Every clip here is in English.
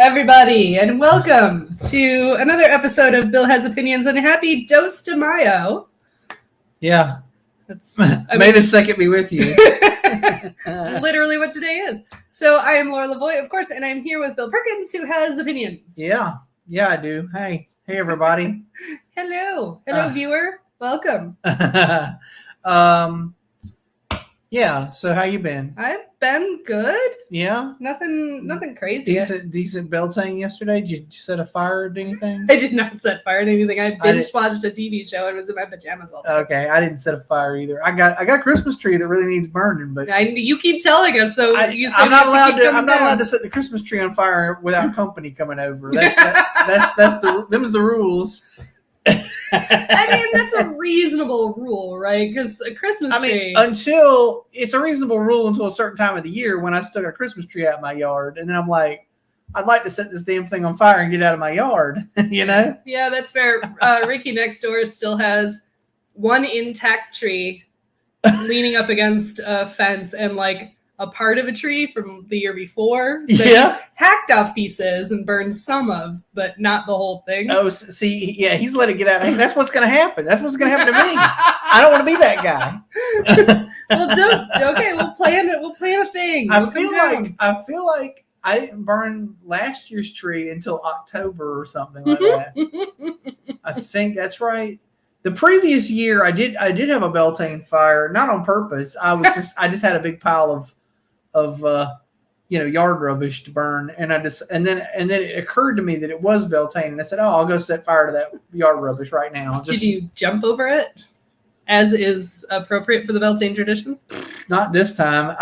everybody, and welcome to another episode of Bill Has Opinions, and happy Dos de Mayo. Yeah. That's May the second be with you. That's literally what today is. So I am Laura Lavoie, of course, and I'm here with Bill Perkins, who has opinions. Yeah, I do. Hey, everybody. Hello, viewer. Welcome. Yeah. So how you been? I've been good. Yeah. Nothing crazy. Decent beltane yesterday. Did you set a fire to anything? I did not set fire to anything. I binge watched a TV show and was in my pajamas all day. Okay, I didn't set a fire either. I got a Christmas tree that really needs burning, but you keep telling us, so I'm not allowed to set the Christmas tree on fire without company coming over. Them's the rules. I mean, that's a reasonable rule, right? Because a Christmas tree. Until it's a reasonable rule until a certain time of the year when I still got a Christmas tree out in my yard, and then I'm like, I'd like to set this damn thing on fire and get out of my yard, you know? Yeah, that's fair. Ricky next door still has one intact tree leaning up against a fence and like a part of a tree from the year before that he's hacked off pieces and burned some of, but not the whole thing. Oh, see, yeah, he's let it get out. Hey, that's what's going to happen. That's what's going to happen to me. I don't want to be that guy. Well, okay, we'll plan it. We'll plan a thing. I feel like I didn't burn last year's tree until October or something like that. I think that's right. The previous year, I did have a beltane fire, not on purpose. I just had a big pile of yard rubbish to burn, and then it occurred to me that it was beltane, and I said, I'll go set fire to that yard rubbish right now. Did you jump over it, as is appropriate for the beltane tradition? Not this time.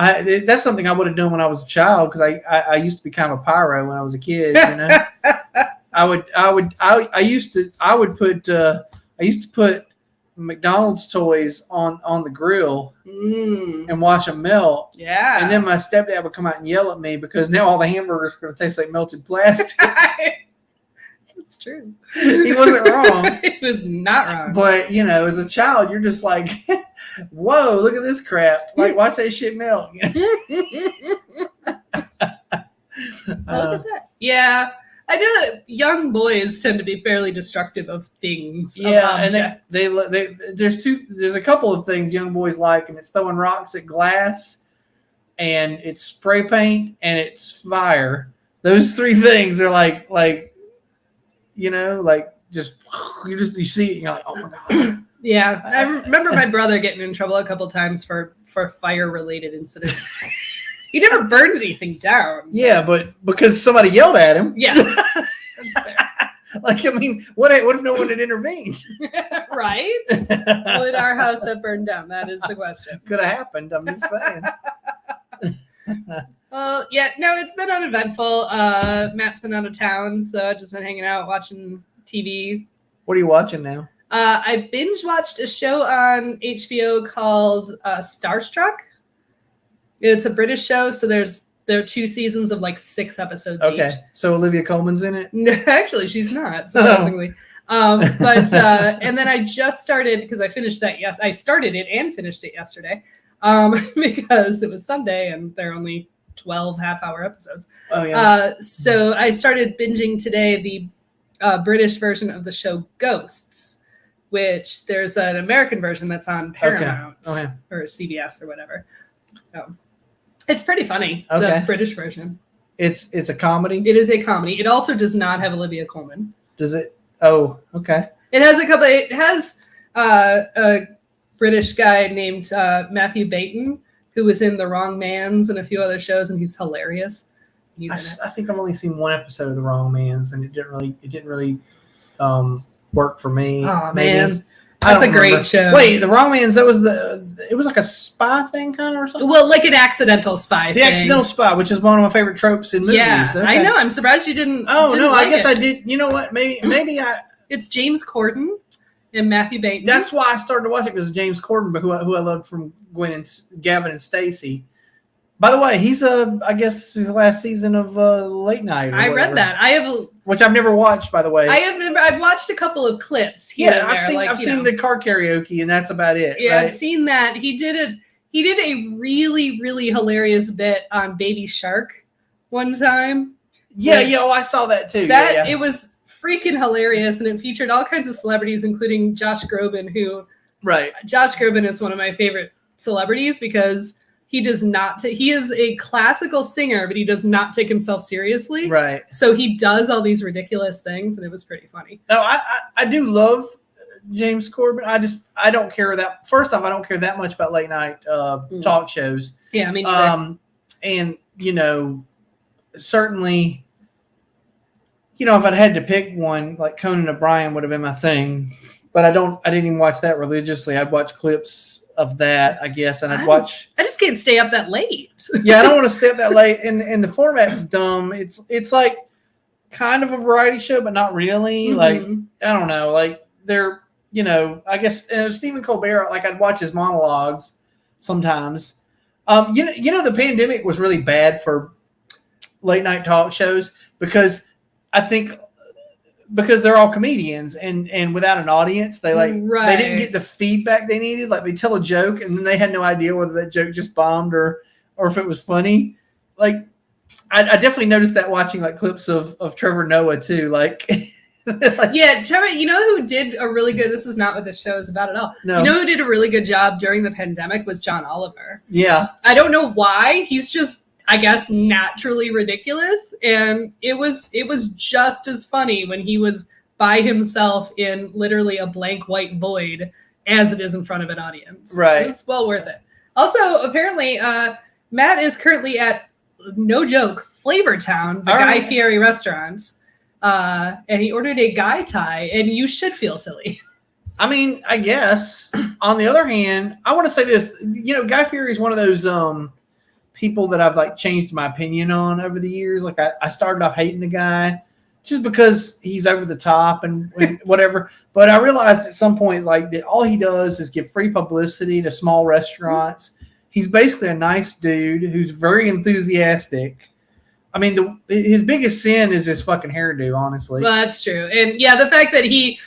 That's something I would have done when I was a child, because I used to be kind of a pyro when I was a kid. You know, I used to put McDonald's toys on the grill and watch them melt. Yeah. And then my stepdad would come out and yell at me because now all the hamburgers are going to taste like melted plastic. That's true. He wasn't wrong. He was not wrong. But, as a child, you're just like, whoa, look at this crap. Like, watch that shit melt. Look at that. Yeah. I know that young boys tend to be fairly destructive of things. Yeah, and there's a couple of things young boys like, and it's throwing rocks at glass, and it's spray paint, and it's fire. Those three things are like just you see it, and you're like, oh my god. Yeah, I remember my brother getting in trouble a couple times for fire related incidents. He never burned anything down. Yeah, but because somebody yelled at him. Yeah. That's fair. What if no one had intervened? Right? Would our house have burned down? That is the question. Could have happened. I'm just saying. Well, yeah, no, it's been uneventful. Matt's been out of town, so I've just been hanging out, watching TV. What are you watching now? I binge watched a show on HBO called Starstruck. It's a British show, so there are 2 seasons of like 6 episodes each. Okay, so Olivia Colman's in it? No, actually, she's not, surprisingly. But and then I just started, because I finished that. Yes, I started it and finished it yesterday, because it was Sunday and there are only 12 half-hour episodes. Oh yeah. So I started binging today the British version of the show Ghosts, which there's an American version that's on Paramount or CBS or whatever. It's pretty funny, the British version. It's a comedy? It is a comedy. It also does not have Olivia Colman. Does it? Oh, okay. It has a British guy named Matthew Baton, who was in The Wrong Mans and a few other shows, and he's hilarious. I think I've only seen one episode of The Wrong Mans, and it didn't really work for me. Oh, man. That's a great show. Wait, The Wrong Mans, it was like a spy thing kind of or something? Well, like an accidental spy thing. The accidental spy, which is one of my favorite tropes in movies. Yeah, okay. I know. I'm surprised you didn't. Oh, no, I guess I did. You know what? Maybe I. It's James Corden and Matthew Baton. That's why I started to watch it, because James Corden, but who I loved from Gavin and Stacey. By the way, I guess this is the last season of Late Night. I read that. Which I've never watched, by the way. I've watched a couple of clips. I've seen the car karaoke, and that's about it. Yeah, right? I've seen that. He did a really, really hilarious bit on Baby Shark one time. Yeah, oh, I saw that too. It was freaking hilarious, and it featured all kinds of celebrities, including Josh Groban, who Josh Groban is one of my favorite celebrities because he does not he is a classical singer, but he does not take himself seriously. Right. So he does all these ridiculous things, and it was pretty funny. No, I do love James Corbin. I don't care that. First off, I don't care that much about late night talk shows. Yeah, I mean, and certainly, if I'd had to pick one, like Conan O'Brien would have been my thing. But I didn't even watch that religiously. I'd watch clips of that, I guess, and I just can't stay up that late. Yeah, I don't want to stay up that late, and the format's dumb. It's like kind of a variety show, but not really. Mm-hmm. Like, I don't know, like they're. I guess Stephen Colbert, like I'd watch his monologues sometimes. The pandemic was really bad for late night talk shows because they're all comedians and without an audience, they they didn't get the feedback they needed. Like they tell a joke and then they had no idea whether that joke just bombed or if it was funny. Like I definitely noticed that watching like clips of Trevor Noah too. Like. Yeah, Trevor, who did a really good, this is not what this show is about at all. No. Who did a really good job during the pandemic was John Oliver. Yeah. I don't know why. He's just, I guess, naturally ridiculous. And it was just as funny when he was by himself in literally a blank white void as it is in front of an audience. Right. It was well worth it. Also, apparently, Matt is currently at, no joke, Flavortown, the Guy Fieri restaurant. And he ordered a Guy tie, and you should feel silly. I mean, I guess. On the other hand, I want to say this. Guy Fieri is one of those people that I've like changed my opinion on over the years. Like I started off hating the guy just because he's over the top and whatever. But I realized at some point like that all he does is give free publicity to small restaurants. He's basically a nice dude who's very enthusiastic. I mean, his biggest sin is his fucking hairdo, honestly. Well, that's true. And yeah, the fact that he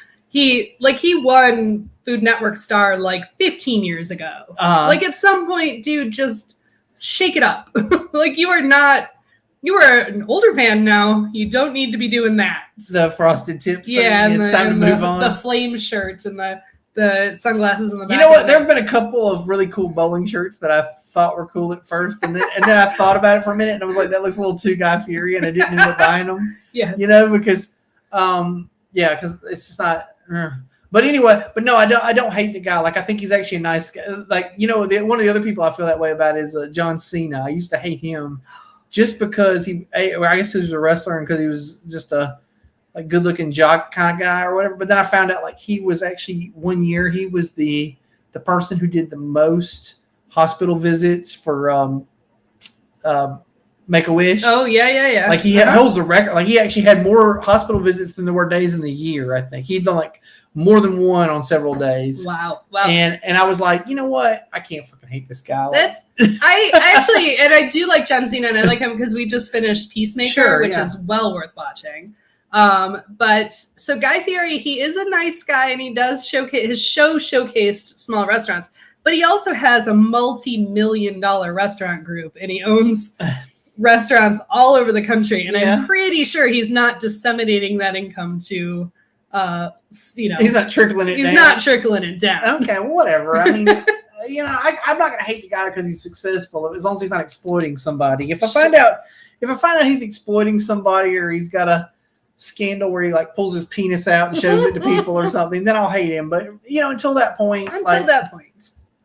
won Food Network Star like 15 years ago. Like at some point, dude, just shake it up. Like you are an older man now. You don't need to be doing that. The frosted tips. Yeah. And it's time to move on. The flame shirt and the sunglasses in the back. You know what? There have been a couple of really cool bowling shirts that I thought were cool at first, and then I thought about it for a minute, and I was like, that looks a little too Guy Fieri, and I didn't end up buying them. Yeah. Because because it's just not. But anyway, no, I don't hate the guy. Like I think he's actually a nice guy. Like one of the other people I feel that way about is John Cena. I used to hate him just because I guess he was a wrestler and because he was just a good-looking jock kind of guy or whatever. But then I found out like he was actually one year he was the person who did the most hospital visits for Make-A-Wish. Oh yeah. Like he holds the record. Like he actually had more hospital visits than there were days in the year. I think he'd done like more than one on several days. Wow. And I was like, you know what? I can't fucking hate this guy. I actually, and I do like John Cena, and I like him because we just finished Peacemaker, which is well worth watching. But so Guy Fieri, he is a nice guy, and he does showcased small restaurants, but he also has a multi-million-dollar restaurant group, and he owns restaurants all over the country. And I'm pretty sure he's not disseminating that income to, he's not trickling it down. He's not trickling it down. Okay, well, whatever. I mean, I'm not going to hate the guy because he's successful as long as he's not exploiting somebody. If I find out he's exploiting somebody or he's got a scandal where he like pulls his penis out and shows it to people or something, then I'll hate him. But until that point,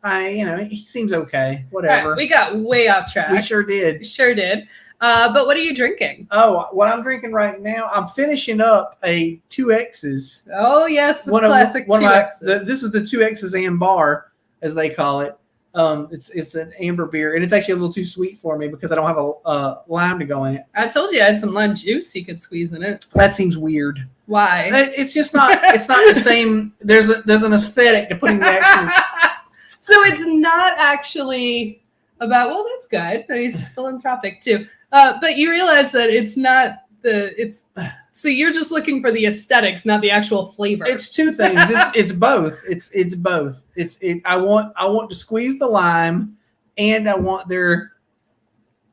he seems okay. Whatever. Right, we got way off track. We sure did. But what are you drinking? Oh, what I'm drinking right now, I'm finishing up a 2X's. Oh yes, classic 2X's. This is the 2X's Ambar, as they call it. It's an amber beer, and it's actually a little too sweet for me because I don't have a lime to go in it. I told you I had some lime juice you could squeeze in it. That seems weird. Why? It's just not. It's not the same. There's an aesthetic to putting the action. So it's not actually about. Well, that's good. He's philanthropic too. But you realize that it's not so you're just looking for the aesthetics, not the actual flavor. It's two things. It's both. It's both. I want to squeeze the lime, and I want their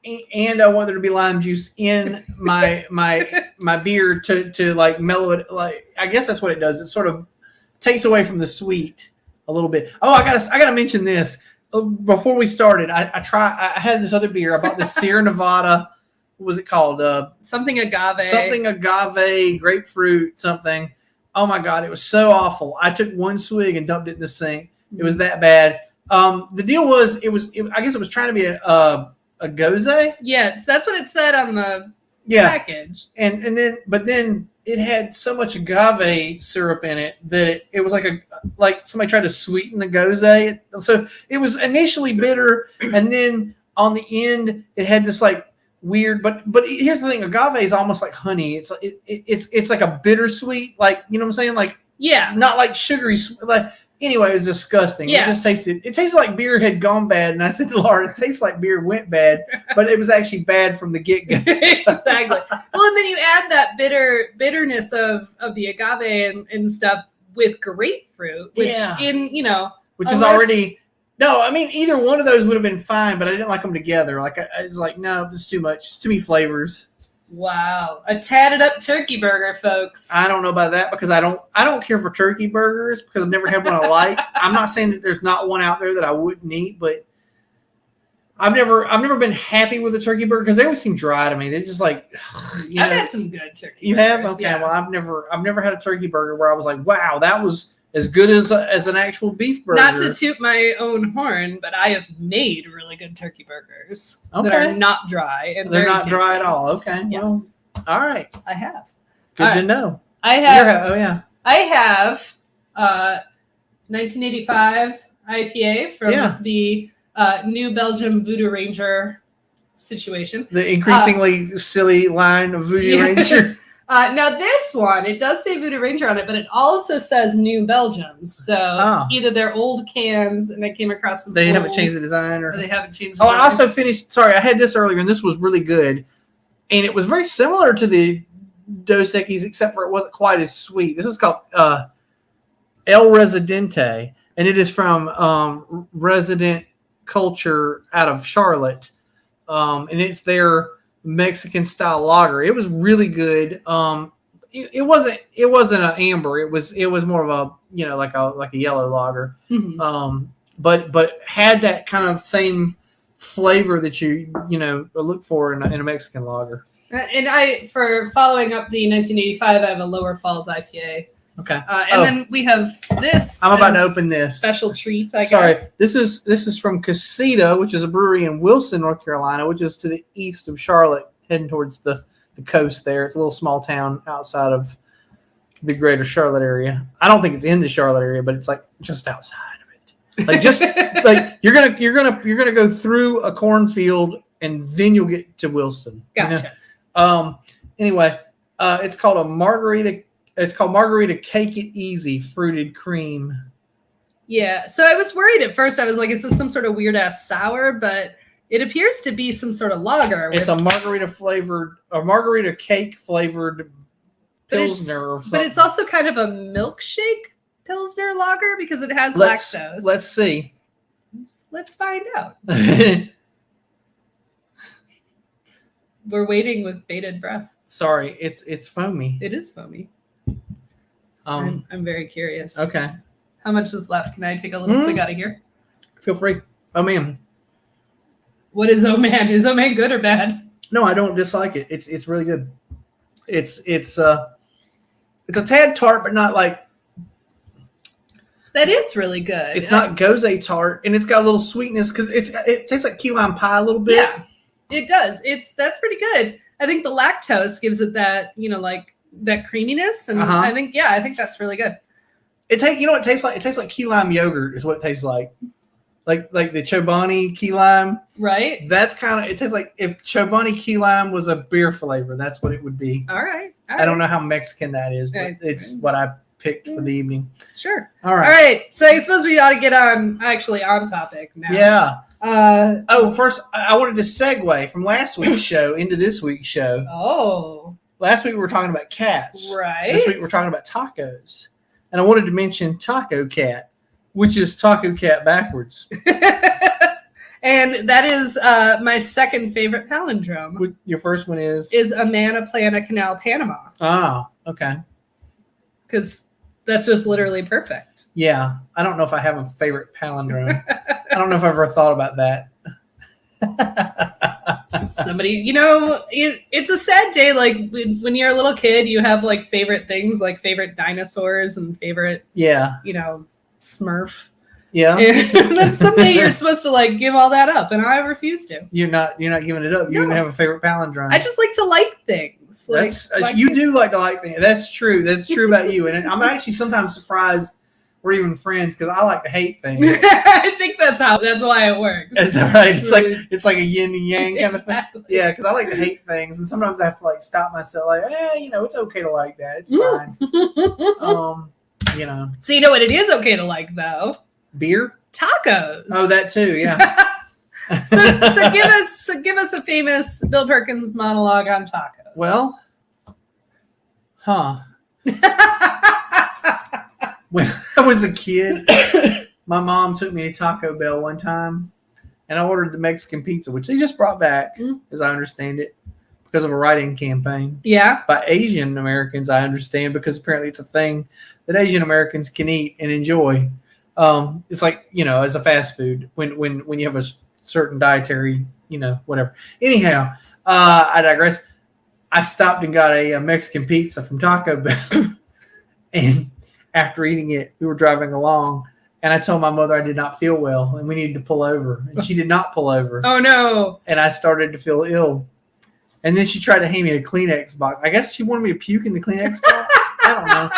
and I want there to be lime juice in my beer to like mellow it. Like I guess that's what it does. It sort of takes away from the sweet a little bit. Oh, I gotta mention this before we started. I had this other beer. I bought this Sierra Nevada. What was it called? Something agave. Something agave, grapefruit, something. Oh my God, it was so awful. I took one swig and dumped it in the sink. It was that bad. The deal was, I guess it was trying to be a gose. Yes, that's what it said on the package. And then it had so much agave syrup in it that it was like somebody tried to sweeten the gose. So it was initially bitter, and then on the end it had this like weird. But here's the thing: agave is almost like honey. It's like a bittersweet, like you know what I'm saying, like not like sugary. Like anyway, it was disgusting. Yeah. It tasted like beer had gone bad, and I said to Laura, it tastes like beer went bad, but it was actually bad from the get-go. Exactly. Well, and then you add that bitterness of the agave and stuff with grapefruit, which which is already no. I mean, either one of those would have been fine, but I didn't like them together. Like I was like, no, this is too much. It's too many flavors. Wow, a tatted up turkey burger, folks. I don't know about that because I don't care for turkey burgers because I've never had one I liked. I'm not saying that there's not one out there that I wouldn't eat, but I've never been happy with a turkey burger because they always seem dry to me. They're just like I've had some good turkey. You burgers, have? Okay. Yeah. Well, I've never had a turkey burger where I was like, wow, that was as good as an actual beef burger. Not to toot my own horn, but I have made really good turkey burgers that are not dry. And they're not dry at all. Okay. Yes. Well, all right. I have. Good to know. I have. Oh yeah. I have 1985 IPA from the New Belgium Voodoo Ranger situation. The increasingly silly line of Voodoo Ranger. Now this one, it does say Voodoo Ranger on it, but it also says New Belgium. So either they're old cans and I came across some. They haven't changed the design, or they haven't changed. I also finished. Sorry, I had this earlier, and this was really good, and it was very similar to the Dos Equis, except for it wasn't quite as sweet. This is called El Residente, and it is from Resident Culture out of Charlotte, and it's their Mexican style lager. It was really good. It wasn't an amber. It was more of a like a yellow lager. Mm-hmm. But had that kind of same flavor that you look for in a Mexican lager. And for following up the 1985, I have a Lower Falls IPA. Okay. Then we have this. I'm about to open this special treat. I Sorry, guess. this is from Casita, which is a brewery in Wilson, North Carolina, which is to the east of Charlotte, heading towards the coast. There, it's a little small town outside of the greater Charlotte area. I don't think it's in the Charlotte area, but it's like just outside of it. Like just like you're gonna go through a cornfield and then you'll get to Wilson. Gotcha. Anyway, it's called a margarita. It's called Margarita Cake It Easy Fruited Cream. Yeah. So I was worried at first. I was like, is this some sort of weird ass sour? But it appears to be some sort of lager. It's a margarita cake flavored Pilsner or something. But it's also kind of a milkshake Pilsner lager because it has lactose. Let's see. Let's find out. We're waiting with bated breath. Sorry, it's foamy. It is foamy. I'm very curious. Okay. How much is left? Can I take a little swig out of here? Feel free. Oh man. What is oh man? Is oh man good or bad? No, I don't dislike it. It's really good. It's a tad tart, but not like. That is really good. It's not gose tart, and it's got a little sweetness because it tastes like key lime pie a little bit. Yeah, it does. That's pretty good. I think the lactose gives it that like that creaminess, and I think that's really good. It tastes like? It tastes like key lime yogurt is what it tastes like the Chobani key lime. Right. That's kind of, it tastes like if Chobani key lime was a beer flavor. That's what it would be. All right. I don't know how Mexican that is, but it's what I picked for the evening. Sure. All right. So I suppose we ought to get on topic now. Yeah. First, I wanted to segue from last week's show into this week's show. Oh. Last week we were talking about cats. Right. This week we're talking about tacos. And I wanted to mention Taco Cat, which is Taco Cat backwards. And that is my second favorite palindrome. Your first one is Amana Plana Canal, Panama. Oh, okay. Because that's just literally perfect. Yeah. I don't know if I have a favorite palindrome. I don't know if I've ever thought about that. Somebody, it's a sad day. Like when you're a little kid, you have like favorite things, like favorite dinosaurs and favorite, Smurf. Yeah. And then someday you're supposed to like give all that up, and I refuse to. You're not giving it up. You even have a favorite palindrome. I just like to like things. You do like to like things. That's true. That's true about you. And I'm actually sometimes surprised we're even friends because I like to hate things. I think that's why it works. Is that right? It's like a yin and yang kind of thing. Exactly. Yeah, because I like to hate things, and sometimes I have to like stop myself, like, it's okay to like that. It's fine. So you know what it is okay to like though? Beer, tacos. Oh, that too. Yeah. so give us a famous Bill Perkins monologue on tacos. Well, when I was a kid, my mom took me to Taco Bell one time, and I ordered the Mexican pizza, which they just brought back, as I understand it, because of a write-in campaign. Yeah. By Asian Americans, I understand, because apparently it's a thing that Asian Americans can eat and enjoy. It's like, as a fast food when you have a certain dietary, whatever. Anyhow, I digress. I stopped and got a Mexican pizza from Taco Bell, and after eating it, we were driving along, and I told my mother I did not feel well and we needed to pull over, and she did not pull over. Oh no! And I started to feel ill, and then she tried to hand me a Kleenex box. I guess she wanted me to puke in the Kleenex box. I don't know.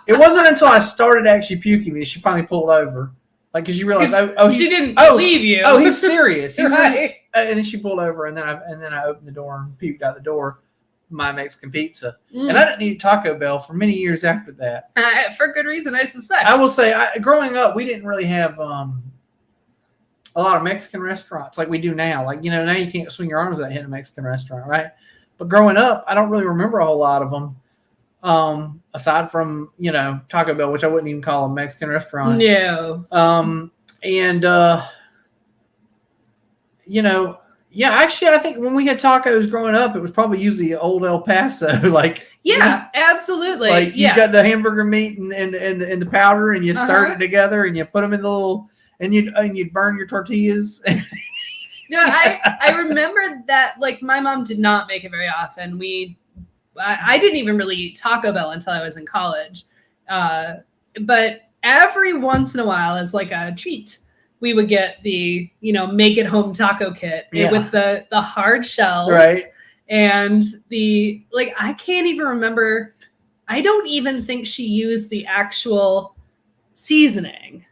It wasn't until I started actually puking that she finally pulled over. Like, because you realize, she didn't believe you. Oh, he's serious. He's right. Really, and then she pulled over, and then I opened the door and puked out the door my Mexican pizza. And I didn't eat Taco Bell for many years after that. For good reason, I suspect. I will say, growing up, we didn't really have a lot of Mexican restaurants like we do now. Like, now you can't swing your arms without hitting a Mexican restaurant, right? But growing up, I don't really remember a whole lot of them. Aside from, Taco Bell, which I wouldn't even call a Mexican restaurant. No. Actually, I think when we had tacos growing up, it was probably usually old El Paso. Absolutely. Like you got the hamburger meat and the powder, and you stirred it together, and you put them in the little, and you'd burn your tortillas. No, I remember that. Like, my mom did not make it very often. I didn't even really eat Taco Bell until I was in college. But every once in a while, as like a treat, we would get the, make it home taco kit with the hard shells. Right. And I can't even remember. I don't even think she used the actual seasoning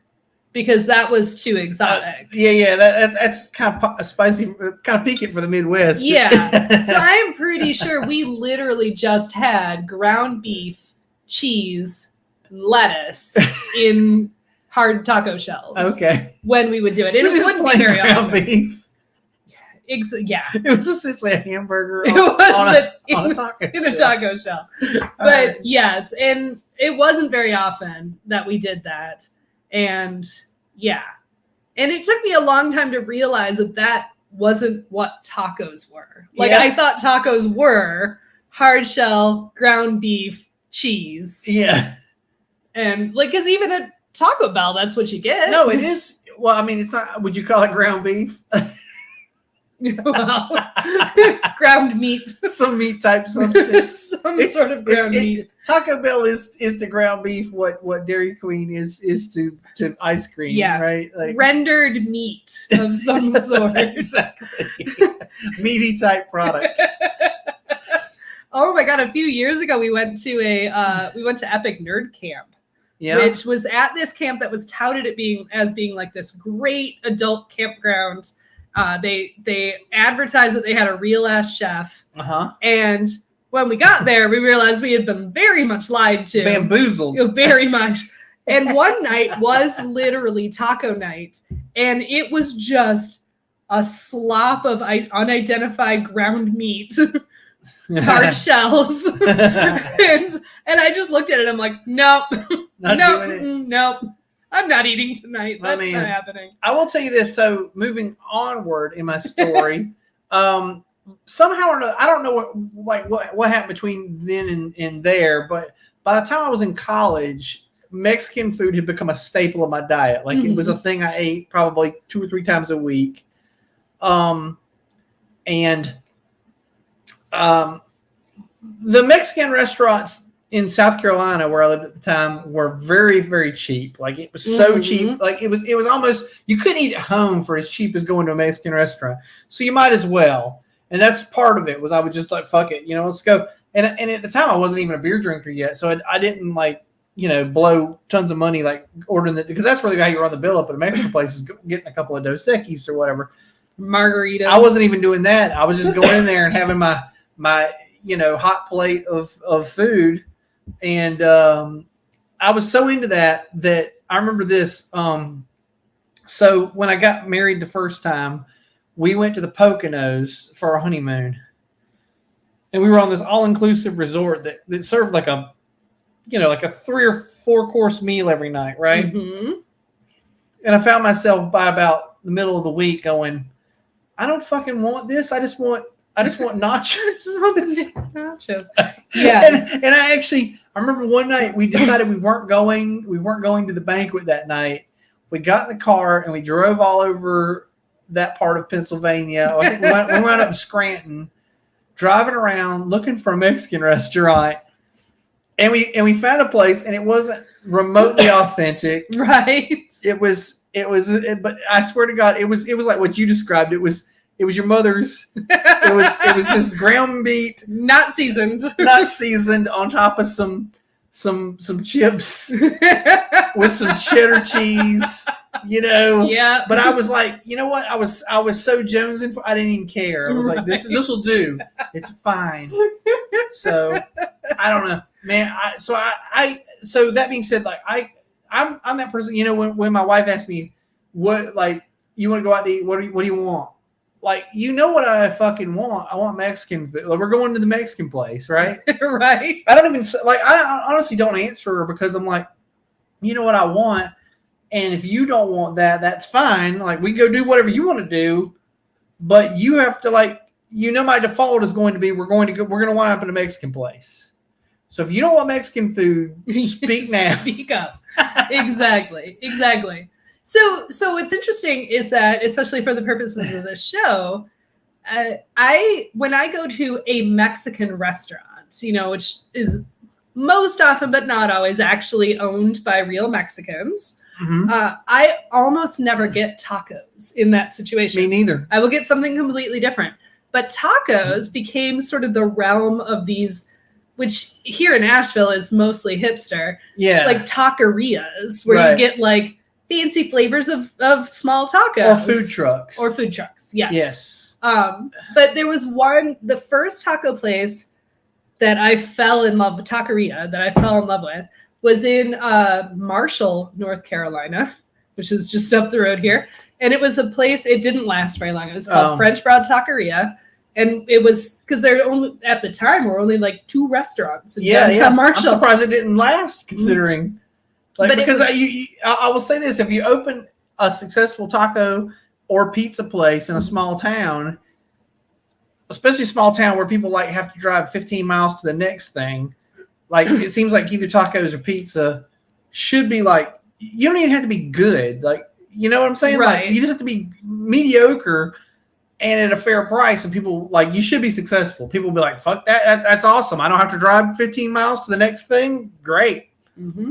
because that was too exotic. That's kind of spicy, kind of piquant for the Midwest. Yeah. So I'm pretty sure we literally just had ground beef, cheese, and lettuce in hard taco shells. Okay. When we would do it. And it wouldn't be very ground often. Beef. Yeah. It was essentially a hamburger on a taco in a taco shell. But yes, and it wasn't very often that we did that. And and it took me a long time to realize that wasn't what tacos were. I thought tacos were hard shell, ground beef, cheese. Yeah. And because even at Taco Bell, that's what you get. No, it is. Well, I mean, it's not. Would you call it ground beef? Well, ground meat, some meat type substance, sort of ground meat. Taco Bell is to ground beef what Dairy Queen is to ice cream, right? Like rendered meat of some sort, exactly. Meaty type product. Oh my god! A few years ago, we went to Epic Nerd Camp, which was at this camp that was touted as being like this great adult campground. They advertised that they had a real ass chef. And when we got there, we realized we had been very much lied to. Bamboozled. Very much. And one night was literally taco night. And it was just a slop of unidentified ground meat, hard shells. and I just looked at it. I'm like, nope. Nope. I'm not eating tonight. That's not happening. I will tell you this. So moving onward in my story, somehow or another, I don't know what happened between then and there, but by the time I was in college, Mexican food had become a staple of my diet. Like it was a thing I ate probably 2 or 3 times a week. The Mexican restaurants in South Carolina, where I lived at the time, were very, very cheap. Like it was so cheap. Like it was almost, you couldn't eat at home for as cheap as going to a Mexican restaurant. So you might as well. And that's part of it, was I would just like, fuck it, let's go. And at the time I wasn't even a beer drinker yet. So I didn't blow tons of money, like ordering that, because that's really how you run the bill up at a Mexican place, is getting a couple of Dos Equis or whatever. Margaritas. I wasn't even doing that. I was just going in there and having my hot plate of food. And I was so into that I remember this. So when I got married the first time, we went to the Poconos for our honeymoon. And we were on this all-inclusive resort that served like a 3 or 4 course meal every night, right? And I found myself by about the middle of the week going, I don't fucking want this. I just want nachos. Nachos. Yeah. And I remember one night we decided we weren't going to the banquet that night. We got in the car and we drove all over that part of Pennsylvania. I think we went up in Scranton, driving around looking for a Mexican restaurant. And we found a place, and it wasn't remotely authentic. Right. But I swear to God, it was like what you described. It was your mother's. It was just ground meat, not seasoned on top of some chips with some cheddar cheese. Yeah. But I was like, you know what? I was so jonesing for. I didn't even care. I was like, this will do. It's fine. So I don't know, man. So that being said, like I'm that person. When my wife asks me, what, like, you want to go out to eat? What do you want? Like, what I fucking want? I want Mexican food. Like, we're going to the Mexican place, right? Right. I don't even I honestly don't answer her, because I'm like, you know what I want. And if you don't want that, that's fine. Like, we go do whatever you want to do, but you have to, like, my default is going to be, we're going to wind up in a Mexican place. So if you don't want Mexican food, speak now. Speak up. Exactly. So what's interesting is that, especially for the purposes of this show, when I go to a Mexican restaurant, which is most often but not always actually owned by real Mexicans, I almost never get tacos in that situation. Me neither. I will get something completely different. But tacos became sort of the realm of these, which here in Asheville is mostly hipster. Yeah. Like taquerias, where you get like fancy flavors of small tacos. Or food trucks. Yes. But there was the first taco place that I fell in love with, taqueria, that I fell in love with, was in Marshall, North Carolina, which is just up the road here. And it was a place, it didn't last very long. It was called French Broad Taqueria. And it was, because there only, at the time, were only like 2 restaurants in downtown Marshall. I'm surprised it didn't last, considering. Because I will say this, if you open a successful taco or pizza place in a small town, especially a small town where people like have to drive 15 miles to the next thing, like, it seems like either tacos or pizza should be like, you don't even have to be good. Like, you know what I'm saying? Right. Like, you just have to be mediocre and at a fair price, and people, like, you should be successful. People will be like, fuck that. That's awesome. I don't have to drive 15 miles to the next thing. Great.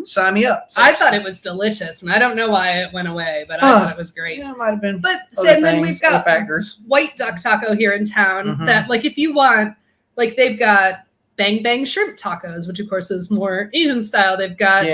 Sign me up. So I thought it was delicious, and I don't know why it went away, but I thought it was great. Yeah, it might have been. But then we've got factors. White Duck Taco here in town that, like, if you want, like, they've got Bang Bang Shrimp Tacos, which of course is more Asian style. They've got,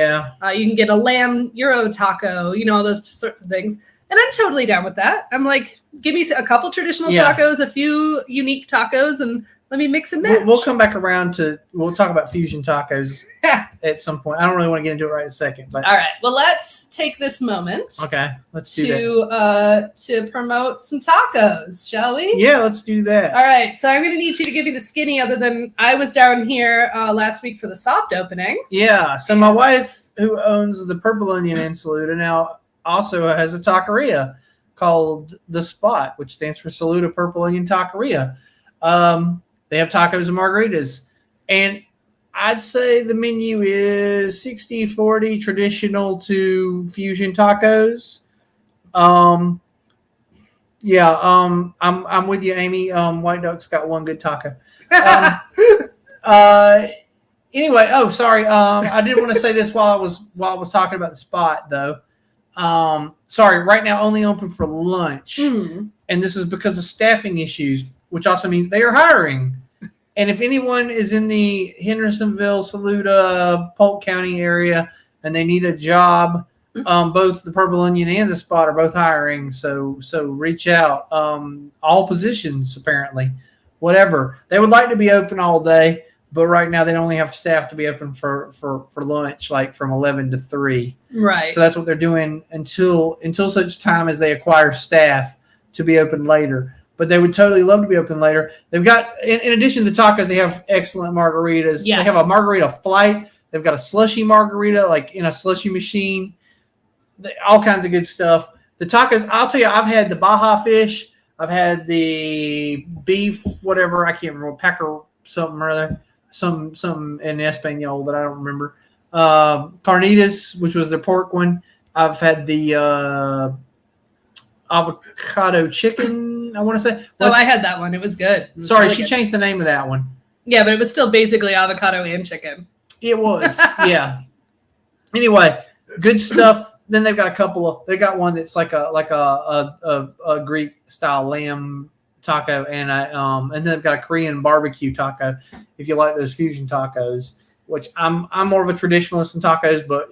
you can get a lamb Euro taco, all those sorts of things. And I'm totally down with that. I'm like, give me a couple traditional tacos, a few unique tacos, and let me mix and match. We'll come back around we'll talk about fusion tacos at some point. I don't really want to get into it right in a second. But all right. Well, let's take this moment. Okay. Let's do that. To promote some tacos, shall we? Yeah, let's do that. All right. So I'm going to need you to give me the skinny, other than I was down here last week for the soft opening. Yeah. So my wife who owns the Purple Onion in Saluda, now also has a taqueria called The Spot, which stands for Saluda Purple Onion Taqueria. They have tacos and margaritas. And I'd say the menu is 60-40 traditional to fusion tacos. I'm with you, Amy. White Duck's got one good taco. Anyway, sorry. I did want to say this while I was talking about The Spot, though. Sorry, right now only open for lunch, and this is because of staffing issues, which also means they are hiring. And if anyone is in the Hendersonville, Saluda, Polk County area, and they need a job, both the Purple Onion and The Spot are both hiring. So reach out. All positions, apparently, whatever. They would like to be open all day, but right now they only have staff to be open for lunch, like from 11 to 3. Right. So that's what they're doing until such time as they acquire staff to be open later. But they would totally love to be open later. They've got, in addition to tacos, they have excellent margaritas. Yes. They have a margarita flight. They've got a slushy margarita, like in a slushy machine. All kinds of good stuff. The tacos, I'll tell you, I've had the Baja fish. I've had the beef, whatever. I can't remember. Packer something or other. Some in Espanol that I don't remember. Carnitas, which was the pork one. I've had the avocado chicken, I want to say. I had that one. It was good. It was sorry, really she good. changed the name of that one. Yeah, but it was still basically avocado and chicken. It was, yeah. Anyway, good stuff. Then they've got a couple of. They got one that's like a Greek style lamb taco, and then they've got a Korean barbecue taco. If you like those fusion tacos, which I'm more of a traditionalist in tacos, but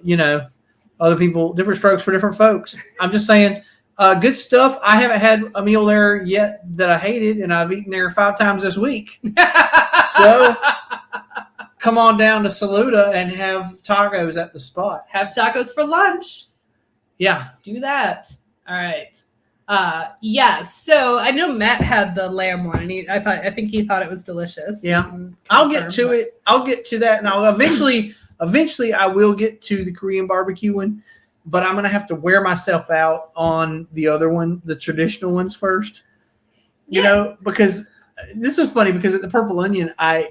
other people, different strokes for different folks. I'm just saying. Good stuff. I haven't had a meal there yet that I hated, and I've eaten there 5 times this week. So come on down to Saluda and have tacos at The Spot. Have tacos for lunch. Yeah. Do that. All right. So I know Matt had the lamb one, and I think he thought it was delicious. Yeah. I'll get to it. I'll get to that, and I'll eventually I will get to the Korean barbecue one. But I'm going to have to wear myself out on the other one, the traditional ones first. Because this is funny because at the Purple Onion, I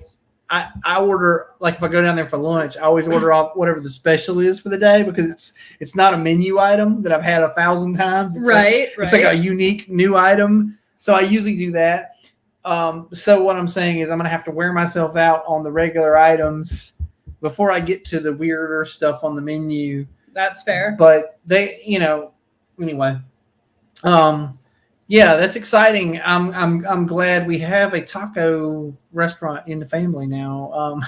order, like if I go down there for lunch, I always order off whatever the special is for the day because it's not a menu item that I've had 1,000 times. It's It's like a unique new item. So I usually do that. So what I'm saying is I'm going to have to wear myself out on the regular items before I get to the weirder stuff on the menu. That's fair. But they, anyway. That's exciting. I'm glad we have a taco restaurant in the family now.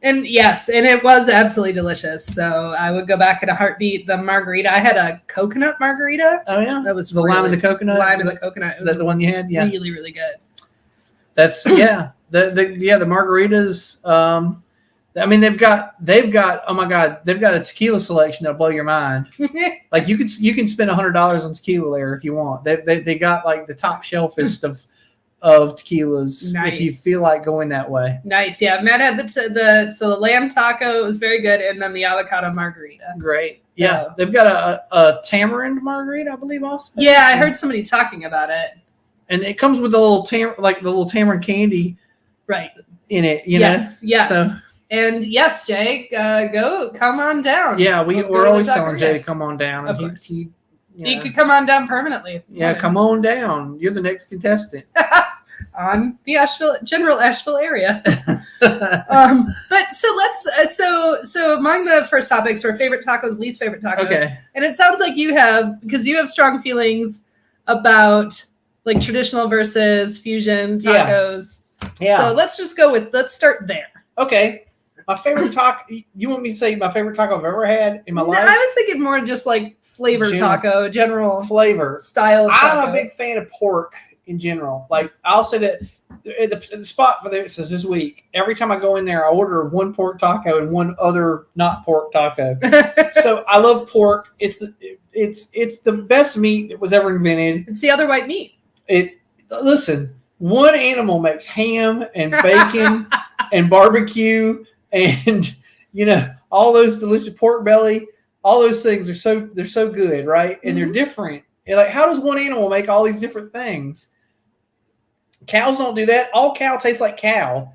And yes, and it was absolutely delicious. So I would go back in a heartbeat. The margarita, I had a coconut margarita. Oh yeah, that was the lime and the coconut. Lime and the coconut. Is that the one you had? Yeah, really, really good. That's The margaritas. I mean, they've got. Oh my God, they've got a tequila selection that'll blow your mind. Like you can spend $100 on tequila there if you want. They got like the top shelfist of tequilas. Nice. If you feel like going that way. Nice, yeah. Matt had the lamb taco. It was very good, and then the avocado margarita. Great, yeah. They've got a tamarind margarita, I believe, also. Yeah, I heard somebody talking about it. And it comes with a little tamarind candy, right, in it. Yes. So. And yes, Jay, come on down. Yeah, we're always telling Jay to come on down. Of course. He could come on down permanently. Yeah, come on down. You're the next contestant. On the general Asheville area. But so let's, so among the first topics were favorite tacos, least favorite tacos. Okay. And it sounds like because you have strong feelings about like traditional versus fusion tacos. Yeah. So let's start there. Okay. My favorite taco. You want me to say my favorite taco I've ever had in my life? I was thinking more just like flavor taco, general flavor style. Taco. I'm a big fan of pork in general. Like I'll say that at the spot for this is this week. Every time I go in there, I order one pork taco and one other not pork taco. So I love pork. It's the best meat that was ever invented. It's the other white meat. Listen, one animal makes ham and bacon and barbecue and all those delicious pork belly, all those things they're so good, right? And they're different. And like, how does one animal make all these different things? Cows don't do that. All cow tastes like cow.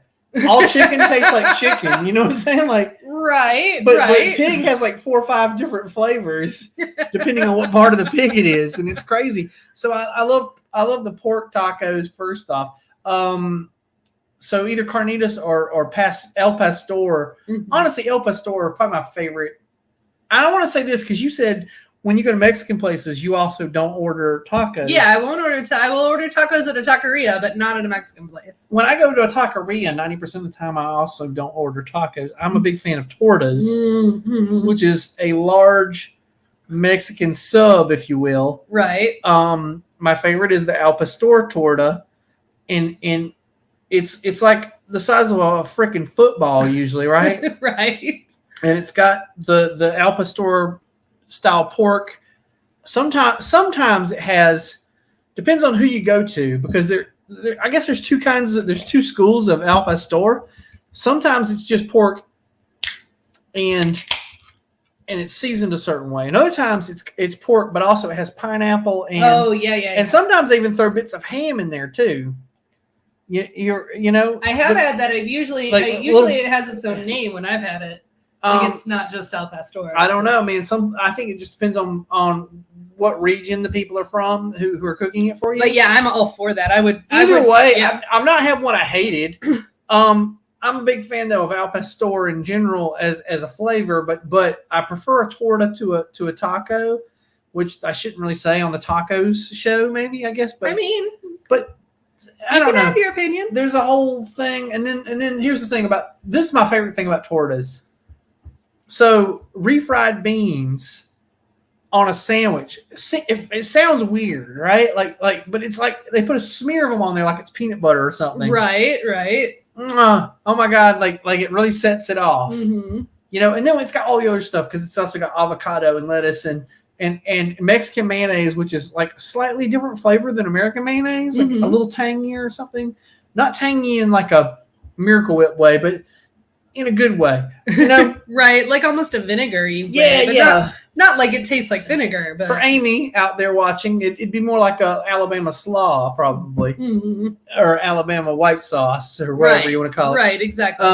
All chicken tastes like chicken. You know what I'm saying? Like, but pig has like 4 or 5 different flavors depending on what part of the pig it is, and it's crazy. So I love the pork tacos. First off, so either carnitas or El Pastor. Honestly, El Pastor probably my favorite. I don't want to say this because you said when you go to Mexican places, you also don't order tacos. Yeah, I won't order. I will order tacos at a taqueria, but not at a Mexican place. When I go to a taqueria, 90% of the time, I also don't order tacos. I'm a big fan of tortas, which is a large Mexican sub, if you will. Right. My favorite is the Al Pastor torta, and it's like the size of a freaking football usually, right? Right. And it's got the Al Pastor style pork. Sometimes it has, depends on who you go to, because there I guess there's there's 2 schools of Al Pastor. Sometimes it's just pork and it's seasoned a certain way, and other times it's pork, but also it has pineapple and and sometimes they even throw bits of ham in there too. You know, I have had that. Usually it has its own name when I've had it. Like it's not just Al Pastor. I don't know. I mean, I think it just depends on what region the people are from who are cooking it for you. But yeah, I'm all for that. Either way, I'm not having one I hated. I'm a big fan though of Al Pastor in general as a flavor, but I prefer a torta to a taco, which I shouldn't really say on the tacos show, maybe, I guess. But I don't know. You can have your opinion. There's a whole thing, and then here's the thing this is my favorite thing about tortas. So refried beans on a sandwich. It sounds weird, right? Like, but it's like they put a smear of them on there, like it's peanut butter or something. Right. Oh my God! Like it really sets it off. You know, and then it's got all the other stuff because it's also got avocado and lettuce and Mexican mayonnaise, which is like slightly different flavor than American mayonnaise, like a little tangier or something. Not tangy in like a Miracle Whip way, but in a good way, you know? Right, like almost a vinegary way. Yeah. Not like it tastes like vinegar, but for Amy out there watching, it'd be more like a Alabama slaw, probably, or Alabama white sauce, or whatever you want to call it. Right, exactly.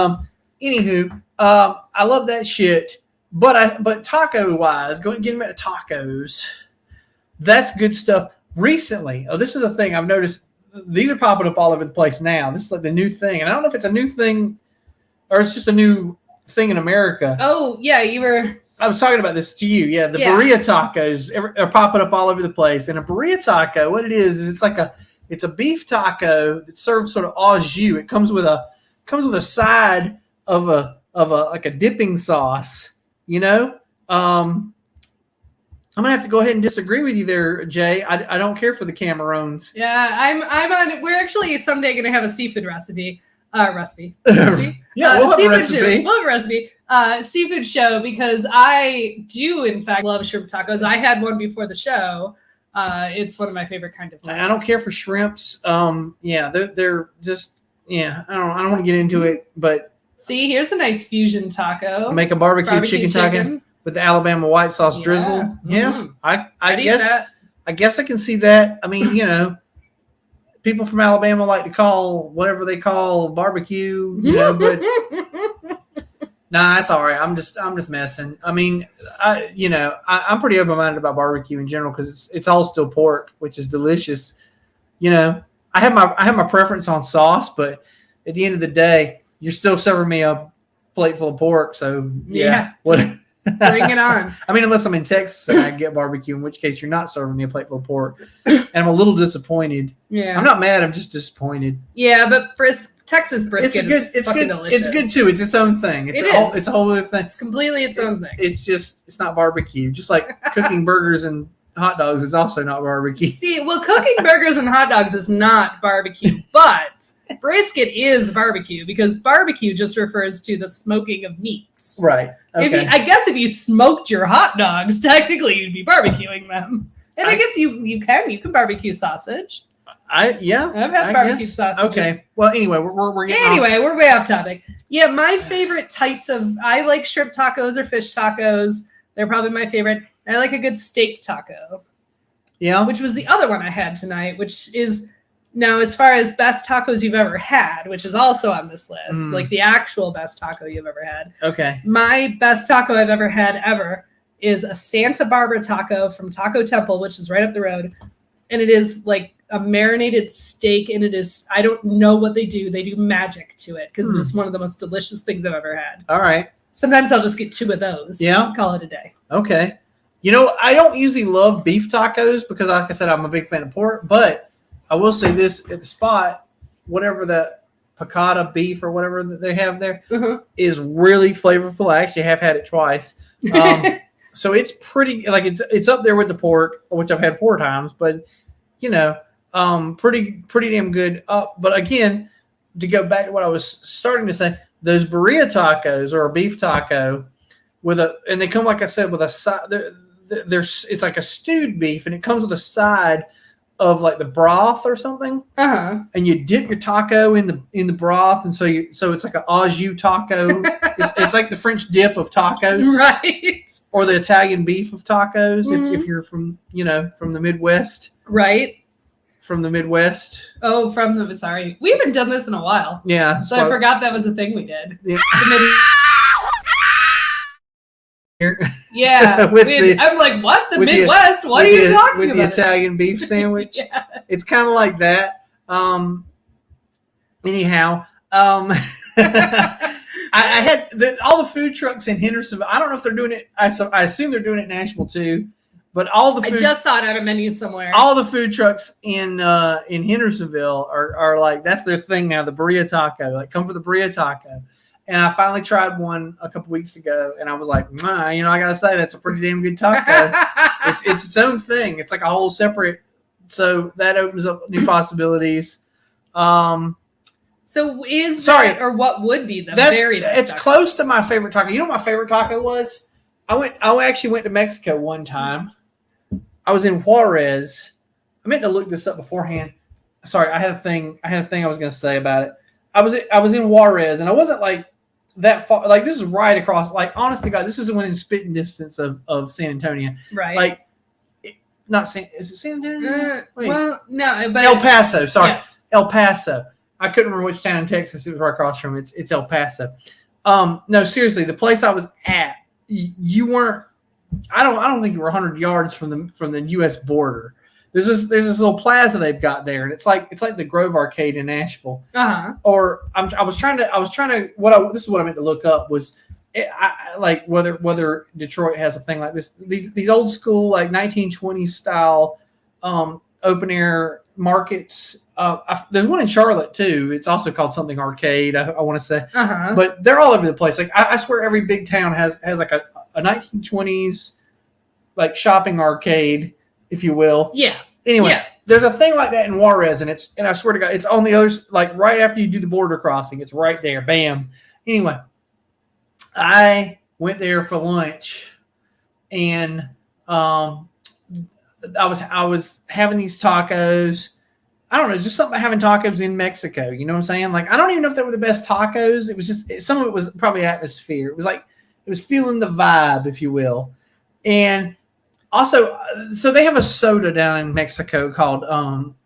Anywho, I love that shit. But taco wise, getting back to tacos, that's good stuff. Recently, this is a thing I've noticed. These are popping up all over the place now. This is like the new thing, and I don't know if it's a new thing or it's just a new thing in America. Oh yeah, I was talking about this to you. Yeah, the birria tacos are popping up all over the place. And a birria taco, what it is it's a beef taco that's served sort of au jus. It comes with a side of a like a dipping sauce. You know, I'm gonna have to go ahead and disagree with you there, Jay. I don't care for the Camarones. Yeah, I'm on. We're actually someday gonna have a seafood recipe. Yeah, we'll have a recipe. We'll have a recipe. Seafood show, because I do in fact love shrimp tacos. I had one before the show. It's one of my favorite kind of things. I don't care for shrimps. Yeah, they're just I don't want to get into it, but. See, here's a nice fusion taco. Make a barbecue chicken taco with the Alabama white sauce drizzle. Yeah, I guess I can see that. I mean, you know, people from Alabama like to call whatever they call barbecue, you know, but nah, that's all right. I'm just messing. I mean, I'm pretty open-minded about barbecue in general because it's all still pork, which is delicious. You know, I have my preference on sauce, but at the end of the day, you're still serving me a plate full of pork, so yeah. What? Bring it on. I mean, unless I'm in Texas and I get barbecue, in which case you're not serving me a plate full of pork, and I'm a little disappointed. Yeah, I'm not mad. I'm just disappointed. Yeah, but Texas brisket is fucking delicious. It's good too. It's its own thing. It's a whole other thing. It's completely its own thing. It's not barbecue. Just like cooking burgers and hot dogs is also not barbecue. See, well, cooking burgers and hot dogs is not barbecue, but brisket is barbecue because barbecue just refers to the smoking of meats. Right. Okay. I guess if you smoked your hot dogs, technically you'd be barbecuing them. And I guess you can barbecue sausage. I've had barbecue sausage. Okay. Well, anyway, we're way off topic. Yeah, my favorite types of I like shrimp tacos or fish tacos. They're probably my favorite. And I like a good steak taco. Yeah. Which was the other one I had tonight, which is now as far as best tacos you've ever had, which is also on this list, like the actual best taco you've ever had. Okay. My best taco I've ever had is a Santa Barbara taco from Taco Temple, which is right up the road. And it is like a marinated steak, and it is, I don't know what they do. They do magic to it because it is one of the most delicious things I've ever had. All right. Sometimes I'll just get 2 of those. Yeah. Call it a day. Okay. You know, I don't usually love beef tacos because, like I said, I'm a big fan of pork. But I will say this, at the spot, whatever the piccata beef or whatever that they have there is really flavorful. I actually have had it twice. So it's pretty, like it's up there with the pork, which I've had 4 times. But, you know, pretty damn good. But again, to go back to what I was starting to say, those burrito tacos or a beef taco and they come, like I said, with a side. It's like a stewed beef, and it comes with a side of like the broth or something. And you dip your taco in the broth, and so it's like an au jus taco. it's like the French dip of tacos, right? Or the Italian beef of tacos, if you're from the Midwest, right? From the Midwest. Oh, sorry, we haven't done this in a while. Yeah, so I forgot that was a thing we did. Yeah. Yeah, I'm like, what? The Midwest? What are you talking with about? With the Italian beef sandwich? Yes. It's kind of like that. Anyhow, I had all the food trucks in Hendersonville. I don't know if they're doing it. I assume they're doing it in Nashville too. But I just saw it on a menu somewhere. All the food trucks in Hendersonville are like, that's their thing now. The burrito taco, like, come for the burrito taco. And I finally tried one a couple weeks ago, and I was like, I gotta say that's a pretty damn good taco. it's its own thing. It's like a whole separate. So that opens up new possibilities. So that, or what would be the very best It's taco? Close to my favorite taco. You know what my favorite taco was? I actually went to Mexico one time. I was in Juarez. I meant to look this up beforehand. Sorry, I had a thing I was going to say about it. I was in Juarez, and I wasn't like that far. Like, this is right across. Like, honest to God, this isn't within spitting distance of San Antonio. Right. Like, is it San Antonio? Well, no, but El Paso. Sorry, yes. El Paso. I couldn't remember which town in Texas it was right across from. It's El Paso. No, seriously, the place I was at, you weren't. I don't think you were 100 yards from the U.S. border. There's this little plaza they've got there, and it's like the Grove Arcade in Nashville. Or this is what I meant to look up was, like whether Detroit has a thing like this. These old school, like 1920s style open air markets. There's one in Charlotte too. It's also called something arcade, I want to say. But they're all over the place. Like, I swear every big town has like a 1920s like shopping arcade, if you will. Yeah. Anyway, there's a thing like that in Juarez, and I swear to God, it's on the other, like right after you do the border crossing. It's right there. Bam. Anyway, I went there for lunch, and I was having these tacos. I don't know, it's just something about having tacos in Mexico. You know what I'm saying? Like, I don't even know if they were the best tacos. It was just, some of it was probably atmosphere. It was like, it was feeling the vibe, if you will. And also, so they have a soda down in Mexico called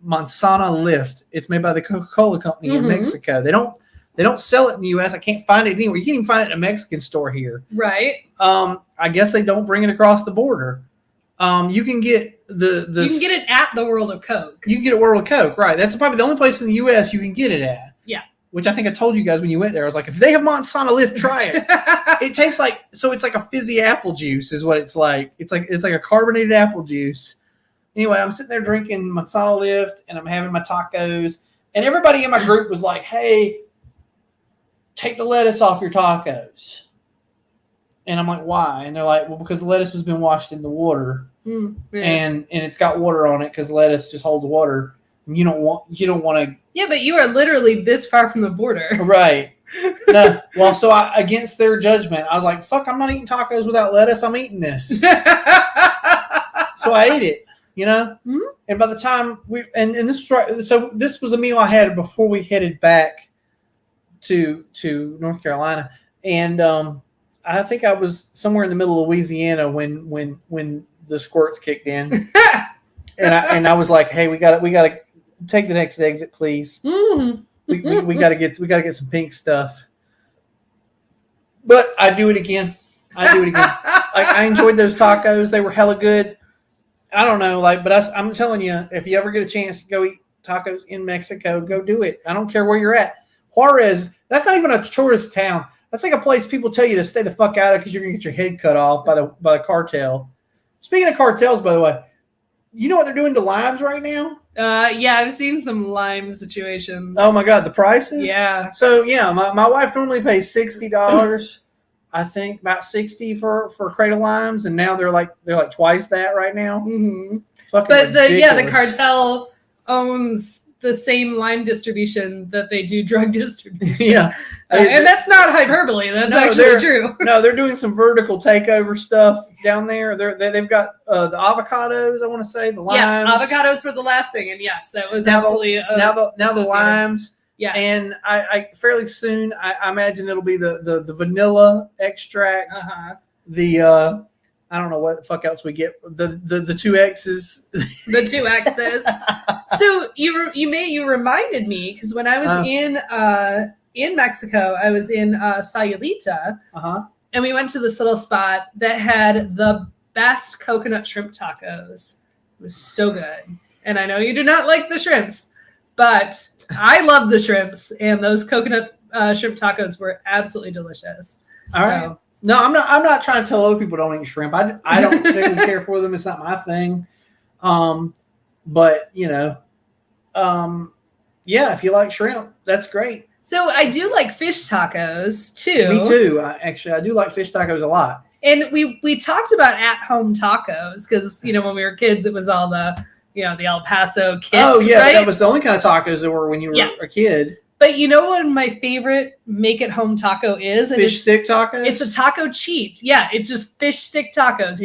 Manzana Lift. It's made by the Coca-Cola company in Mexico. They don't sell it in the U.S. I can't find it anywhere. You can't even find it in a Mexican store here. Right. I guess they don't bring it across the border. You can get you can get it at the World of Coke. You can get it at World of Coke, right? That's probably the only place in the U.S. you can get it at. Yeah. Which I think I told you guys when you went there. I was like, if they have Manzana Lift, try it. It tastes like, so it's like a fizzy apple juice is what it's like. It's like a carbonated apple juice. Anyway, I'm sitting there drinking Manzana Lift, and I'm having my tacos, and everybody in my group was like, hey, take the lettuce off your tacos. And I'm like, why? And they're like, well, because the lettuce has been washed in the water, and it's got water on it because lettuce just holds water. And you don't want to. Yeah, but you are literally this far from the border, right? No, well, so against their judgment, I was like, fuck, I'm not eating tacos without lettuce. I'm eating this. So I ate it, And by the time and this was right. So this was a meal I had before we headed back to North Carolina, and I think I was somewhere in the middle of Louisiana when the squirts kicked in, and I was like, hey, we got to take the next exit, please. Mm. We got to get some pink stuff. But I do it again. I enjoyed those tacos. They were hella good. I don't know, but I'm telling you, if you ever get a chance to go eat tacos in Mexico, go do it. I don't care where you're at. Juarez, that's not even a tourist town. That's like a place people tell you to stay the fuck out of because you're gonna get your head cut off by the cartel. Speaking of cartels, by the way, you know what they're doing to limes right now? Yeah, I've seen some lime situations. Oh my god, the prices? Yeah. So yeah, my wife normally pays $60. I think about 60 for a crate of limes, and now they're like twice that right now. Mm-hmm. Fucking but ridiculous. the cartel owns the same lime distribution that they do drug distribution. Yeah, and that's not hyperbole. That's actually true. No, they're doing some vertical takeover stuff down there. They've got the avocados. I want to say the limes. Yeah, avocados were the last thing, and yes, that was absolutely now the limes. Yes. And I fairly soon, I imagine it'll be the vanilla extract, the I don't know what the fuck else we get, the two X's. The two X's. So you reminded me, because when I was in Mexico, I was in Sayulita, and we went to this little spot that had the best coconut shrimp tacos. It was so good. And I know you do not like the shrimps, but I love the shrimps, and those coconut shrimp tacos were absolutely delicious. All right. So, no, I'm not trying to tell other people don't eat shrimp. I don't really care for them. It's not my thing. But yeah, if you like shrimp, that's great. So I do like fish tacos too. Me too. I do like fish tacos a lot. And we talked about at-home tacos because when we were kids, it was all the El Paso kits. Oh yeah, right? That was the only kind of tacos that were when you were a kid. But you know what my favorite make-at-home taco is? Fish stick tacos? It's a taco cheat. Yeah, it's just fish stick tacos.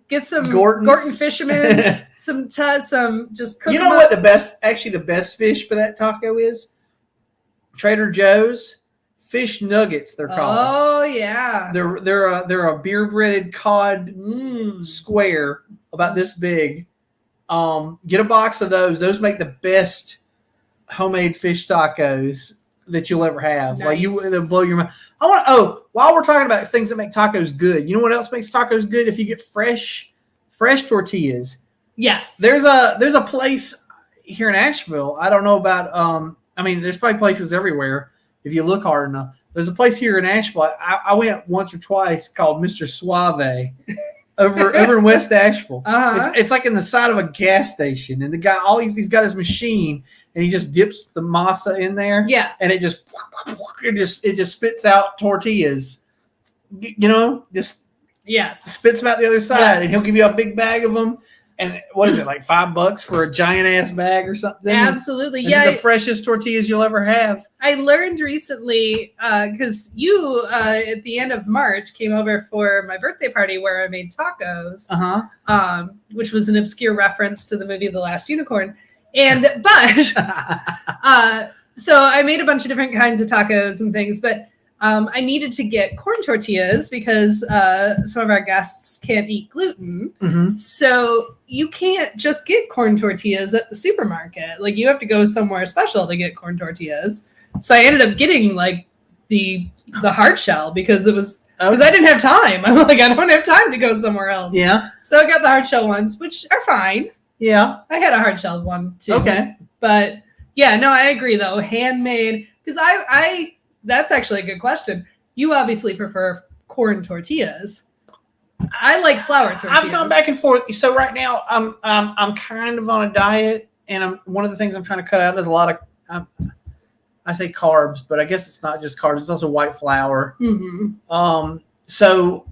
Get some Gorton Fisherman, some just cook. You know what the best fish for that taco is? Trader Joe's fish nuggets. They're called. Oh yeah. They're a beer breaded cod square about this big. Get a box of those. Those make the best homemade fish tacos that you'll ever have. Nice. They'll blow your mind. While we're talking about things that make tacos good, you know what else makes tacos good? If you get fresh tortillas. Yes. There's a place here in Asheville. I don't know about there's probably places everywhere if you look hard enough. There's a place here in Asheville. I went once or twice called Mr. Suave. Over in West Asheville. It's like in the side of a gas station, and the guy he's got his machine, and he just dips the masa in there. Yeah, and it just spits out tortillas. Just spits them out the other side, and he'll give you a big bag of them. And what is it, like $5 for a giant ass bag or something? Absolutely, and the freshest tortillas you'll ever have. I learned recently because you at the end of March came over for my birthday party where I made tacos, which was an obscure reference to the movie The Last Unicorn. So I made a bunch of different kinds of tacos and things, but I needed to get corn tortillas because some of our guests can't eat gluten. Mm-hmm. So you can't just get corn tortillas at the supermarket. Like you have to go somewhere special to get corn tortillas. So I ended up getting like the hard shell because I didn't have time. I'm like, I don't have time to go somewhere else. Yeah. So I got the hard shell ones, which are fine. Yeah. I had a hard shell one too. Okay. But yeah, no, I agree though. Handmade, because I that's actually a good question. You obviously prefer corn tortillas. I like flour tortillas. I've gone back and forth. So right now I'm kind of on a diet, and one of the things I'm trying to cut out is a lot of I say carbs, but I guess it's not just carbs. It's also white flour. Mm-hmm. So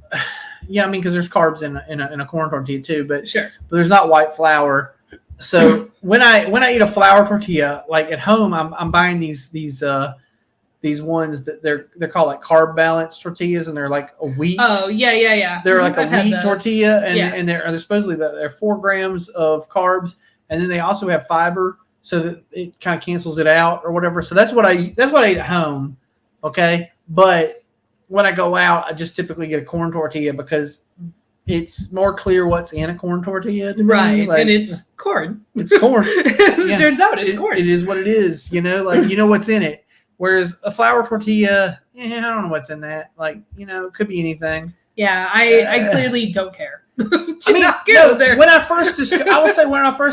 yeah, because there's carbs in a corn tortilla too, but sure. But there's not white flour. So when I eat a flour tortilla, like at home, I'm buying these ones that they're called like carb balance tortillas, and they're like a wheat. Oh yeah. They're like a wheat tortilla, and they're supposedly they're 4 grams of carbs, and then they also have fiber, so that it kind of cancels it out or whatever. So that's what I eat at home. Okay, but when I go out, I just typically get a corn tortilla because it's more clear what's in a corn tortilla. Right, like, and it's corn. It's corn. As it turns out, it's corn. It is what it is. Like what's in it. Whereas a flour tortilla, I don't know what's in that. Like, it could be anything. Yeah, I clearly don't care. When I first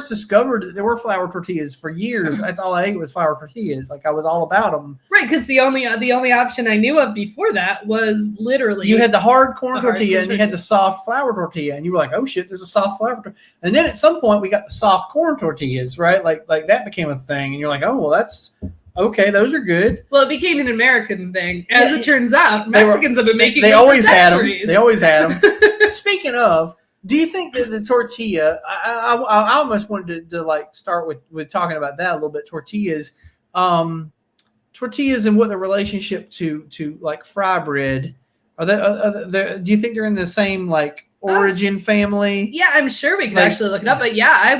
discovered that there were flour tortillas for years, that's all I ate was flour tortillas. Like I was all about them. Right, because the only option I knew of before that was literally you had the hard corn tortilla and you had the soft flour tortilla, and you were like, oh shit, there's a soft flour tortilla. And then at some point we got the soft corn tortillas, right? Like that became a thing, and you're like, oh well, that's okay. Those are good. Well, it became an American thing, as it turns out. Mexicans have been making. They them always for had them. centuries. They always had them. Speaking of. Do you think that the tortilla? I almost wanted to like start with talking about that a little bit. Tortillas, tortillas, and what the relationship to like fry bread are. They do you think they're in the same like origin family? Yeah, I'm sure we could actually look it up. But yeah, I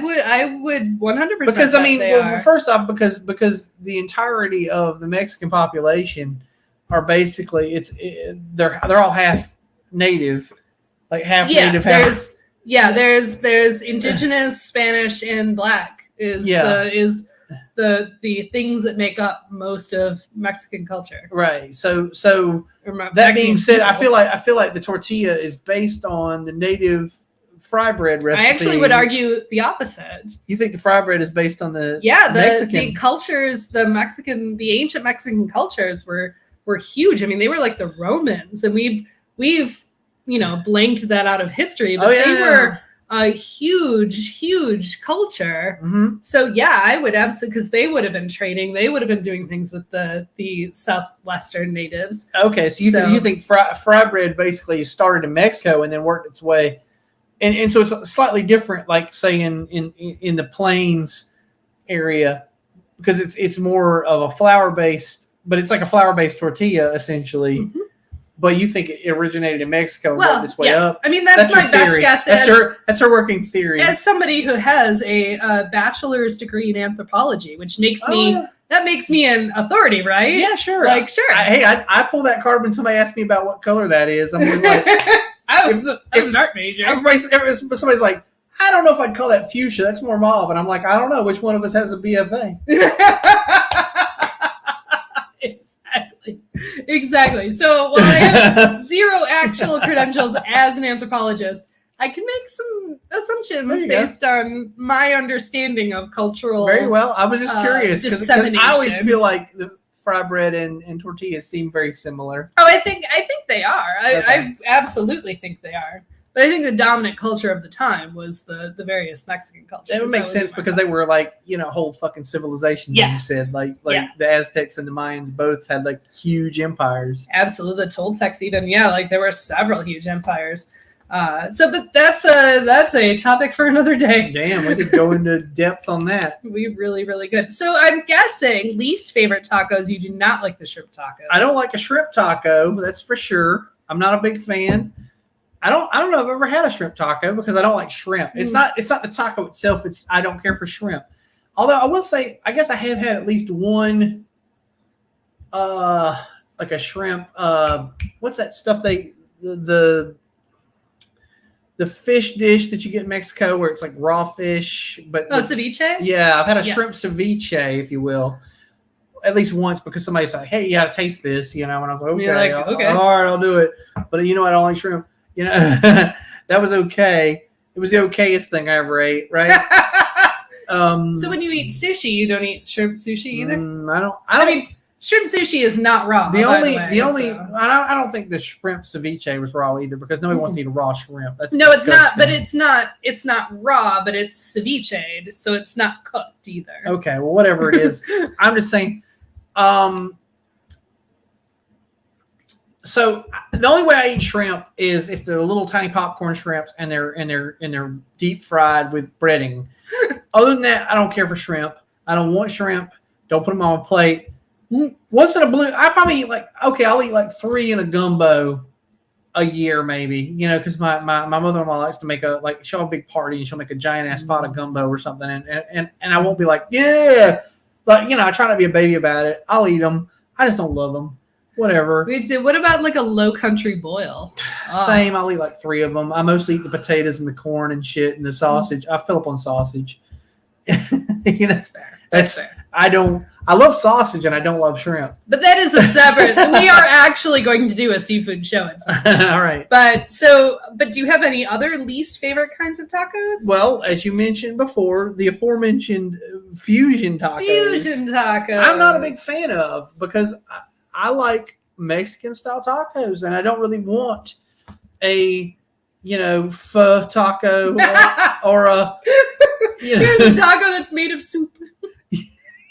would 100%. Because first off, because the entirety of the Mexican population are basically they're all half native. Like half native, half. There's indigenous, Spanish, and Black is the things that make up most of Mexican culture. Right. So that being said, I feel like the tortilla is based on the native fry bread recipe. I actually would argue the opposite. You think the fry bread is based on the Mexican the cultures, the ancient Mexican cultures were huge. I mean, they were like the Romans, and we've blanked that out of history, but they were a huge culture. Mm-hmm. So yeah, I would absolutely, because they would have been trading, they would have been doing things with the southwestern natives. Okay, so you think fry bread basically started in Mexico and then worked its way, and so it's slightly different, like say in the plains area, because it's more of a flour based, but it's like a flour based tortilla essentially. Mm-hmm. But you think it originated in Mexico and worked its way up? I mean, that's my best guess. That's her working theory. As somebody who has a bachelor's degree in anthropology, which makes me an authority, right? Yeah, sure. Like, sure. I pull that card when somebody asks me about what color that is. I'm always like, I was an art major. Somebody's like, I don't know if I'd call that fuchsia. That's more mauve. And I'm like, I don't know. Which one of us has a BFA? Exactly. So while I have zero actual credentials as an anthropologist, I can make some assumptions based on my understanding of cultural. Very well. I was just curious because I always feel like the fry bread and tortillas seem very similar. Oh, I think they are. I absolutely think they are. But I think the dominant culture of the time was the various Mexican cultures. It would make sense because they were like, whole fucking civilizations, as you said. Like the Aztecs and the Mayans both had like huge empires. Absolutely. The Toltecs even, like there were several huge empires. But that's a topic for another day. Damn, we could go into depth on that. We really, really good. So I'm guessing least favorite tacos, you do not like the shrimp tacos. I don't like a shrimp taco, that's for sure. I'm not a big fan. I don't know if I've ever had a shrimp taco because I don't like shrimp. It's not the taco itself. I don't care for shrimp. Although I will say, I guess I have had at least one, like a shrimp. What's that stuff the fish dish that you get in Mexico where it's like raw fish, but ceviche? Yeah, I've had a shrimp ceviche, if you will, at least once because somebody said, "Hey, you got to taste this," and I was like, "Okay, okay, all right, I'll do it." But I don't like shrimp. That was okay. It was the okayest thing I ever ate, right? So when you eat sushi, you don't eat shrimp sushi either? I mean, shrimp sushi is not raw. I don't think the shrimp ceviche was raw either because nobody wants to eat a raw shrimp. That's disgusting. It's not. But it's not raw, but it's ceviche, so it's not cooked either. Okay, well, whatever it is, I'm just saying. So the only way I eat shrimp is if they're little tiny popcorn shrimps and they're deep fried with breading. Other than that, I don't care for shrimp. I don't want shrimp. Don't put them on a plate. Once in a blue, I probably eat I'll eat like 3 in a gumbo a year maybe, because my mother-in-law likes to make she'll have a big party and she'll make a giant ass pot of gumbo or something. And I won't be like, yeah, I try not to be a baby about it. I'll eat them. I just don't love them. whatever. We'd say, what about like a low country boil? Same. I'll eat like 3 of them. I mostly eat the potatoes and the corn and shit and the sausage. I fill up on sausage. That's fair. That's fair. I love sausage and I don't love shrimp. But that is a separate. We are actually going to do a seafood show at some point. All right. But do you have any other least favorite kinds of tacos? Well, as you mentioned before, the aforementioned fusion tacos. Fusion tacos. I'm not a big fan of because I like Mexican style tacos and I don't really want a pho taco or a Here's a taco that's made of soup.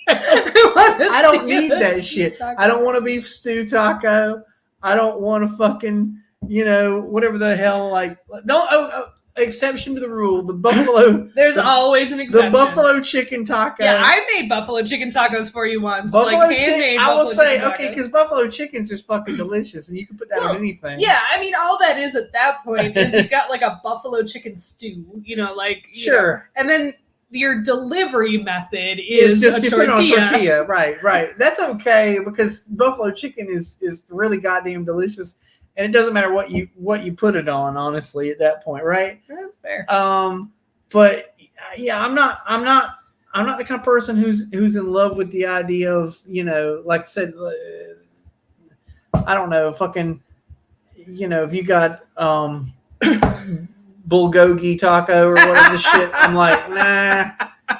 I don't need that shit. Taco. I don't want a beef stew taco. I don't want a fucking, whatever the hell, exception to the rule. The buffalo. There's always an exception. The buffalo chicken taco. Yeah, I made buffalo chicken tacos for you once. Buffalo chicken. I will say, okay, because buffalo chicken's just fucking delicious, and you can put that on anything. Yeah, I mean, all that is at that point is you've got like a buffalo chicken stew, sure, and then your delivery method is just a put it on tortilla. Right. That's okay because buffalo chicken is really goddamn delicious, and it doesn't matter what you put it on. Honestly, at that point, right? That's fair. But yeah, I'm not the kind of person who's in love with the idea of like I said, I don't know, fucking, if you got bulgogi taco or whatever the shit. I'm like, nah.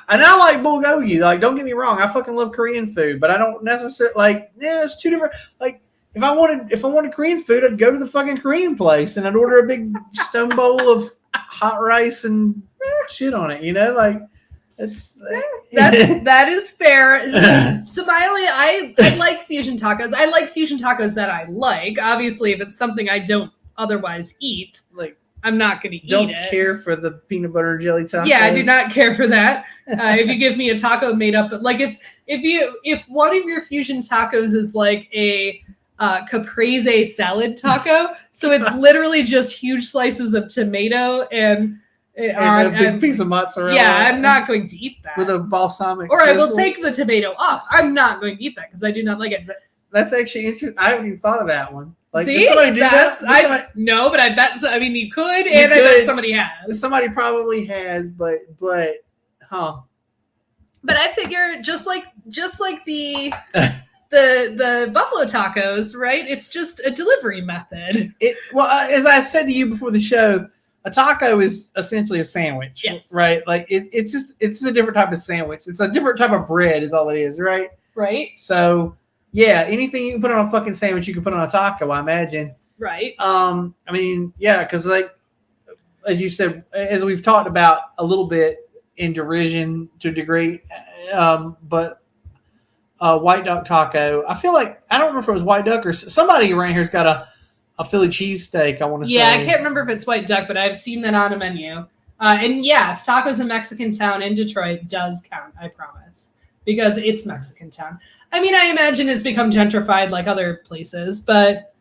And I like bulgogi. Like, don't get me wrong. I fucking love Korean food, but I don't necessarily it's two different. Like, if I wanted Korean food, I'd go to the fucking Korean place and I'd order a big stone bowl of hot rice and shit on it. That is fair. So I like fusion tacos. I like fusion tacos that I like. Obviously, if it's something I don't otherwise eat, like, I'm not going to eat it. Don't care for the peanut butter and jelly taco. Yeah, I do not care for that. If you give me a taco made up, like if one of your fusion tacos is like a caprese salad taco, so it's literally just huge slices of tomato and a big piece of mozzarella. Yeah, I'm not going to eat that with a balsamic. Or I will take the tomato off. I'm not going to eat that because I do not like it. That's actually interesting. I haven't even thought of that one. Like, see, did somebody do that? No, but I bet. I mean, you could, and I bet somebody has. Somebody probably has, but, huh? But I figure just like the the buffalo tacos, right? It's just a delivery method. As I said to you before the show, a taco is essentially a sandwich, yes, right? Like it's a different type of sandwich. It's a different type of bread, is all it is, right? Right. So. Yeah, anything you can put on a fucking sandwich, you can put on a taco, I imagine. Right. I mean, yeah, because like, as you said, as we've talked about a little bit in derision to a degree, but White Duck taco, I feel like, I don't remember if it was White Duck or somebody around here's got a Philly cheesesteak, I want to say. Yeah, I can't remember if it's White Duck, but I've seen that on a menu. And yes, Tacos in Mexican Town in Detroit does count, I promise, because it's Mexican Town. I mean, I imagine it's become gentrified like other places, but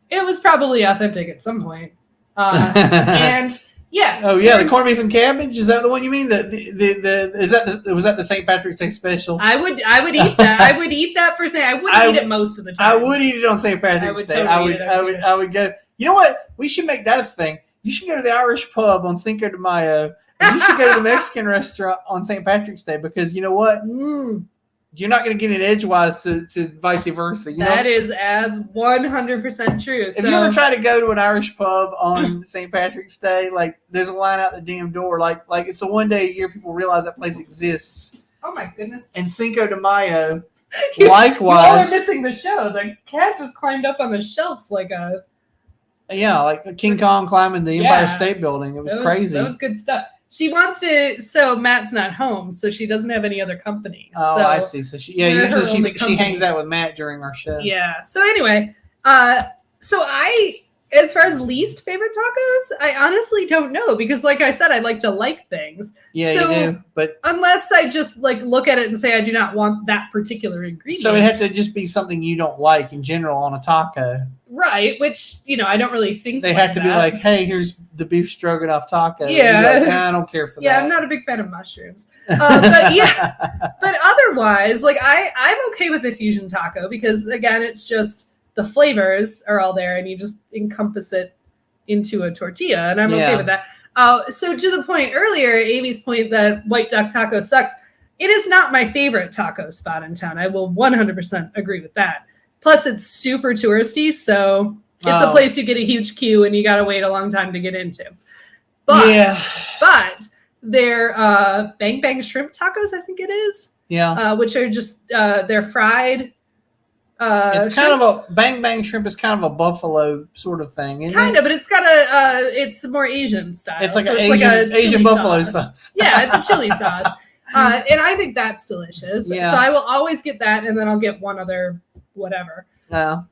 it was probably authentic at some point. And yeah. Oh yeah, the corned beef and cabbage, is that the one you mean? Was that the St. Patrick's Day special? I would eat that. I would eat that for St. I wouldn't eat it most of the time. I would eat it on St. Patrick's Day. I would go. You know what? We should make that a thing. You should go to the Irish pub on Cinco de Mayo, and you should go to the Mexican restaurant on St. Patrick's Day, because you know what? You're not going to get it edgewise to vice versa. That is 100% true. If you ever try to go to an Irish pub on St. Patrick's Day, like, there's a line out the damn door. Like it's the one day a year people realize that place exists. Oh my goodness. And Cinco de Mayo, likewise. You all are missing the show. The cat just climbed up on the shelves like a King Kong climbing the Empire State Building. It was crazy. That was good stuff. She wants to, so Matt's not home, so she doesn't have any other company. Oh, so I see. So usually she hangs out with Matt during our show. Yeah. So anyway, as far as least favorite tacos, I honestly don't know, because like I said, I like to like things. Yeah, so, you do. But unless I just like look at it and say I do not want that particular ingredient. So it has to just be something you don't like in general on a taco. Right, which, I don't really think they have to be like, hey, here's the beef stroganoff taco. Yeah. Like, nah, I don't care for that. Yeah, I'm not a big fan of mushrooms. But otherwise, like I'm okay with the fusion taco, because again, it's just the the flavors are all there and you just encompass it into a tortilla. And I'm okay with that. So to the point earlier, Amy's point that White Duck Taco sucks. It is not my favorite taco spot in town. I will 100% agree with that. Plus, it's super touristy, so it's a place you get a huge queue and you got to wait a long time to get into. But their Bang Bang Shrimp tacos, I think it is. Yeah. Which are just, they're fried. It's kind of a Bang Bang Shrimp is kind of a buffalo sort of thing. Kind of, but it's got it's more Asian style. It's like an Asian buffalo sauce. Yeah, it's a chili sauce. And I think that's delicious. Yeah. So I will always get that, and then I'll get one other whatever. Yeah.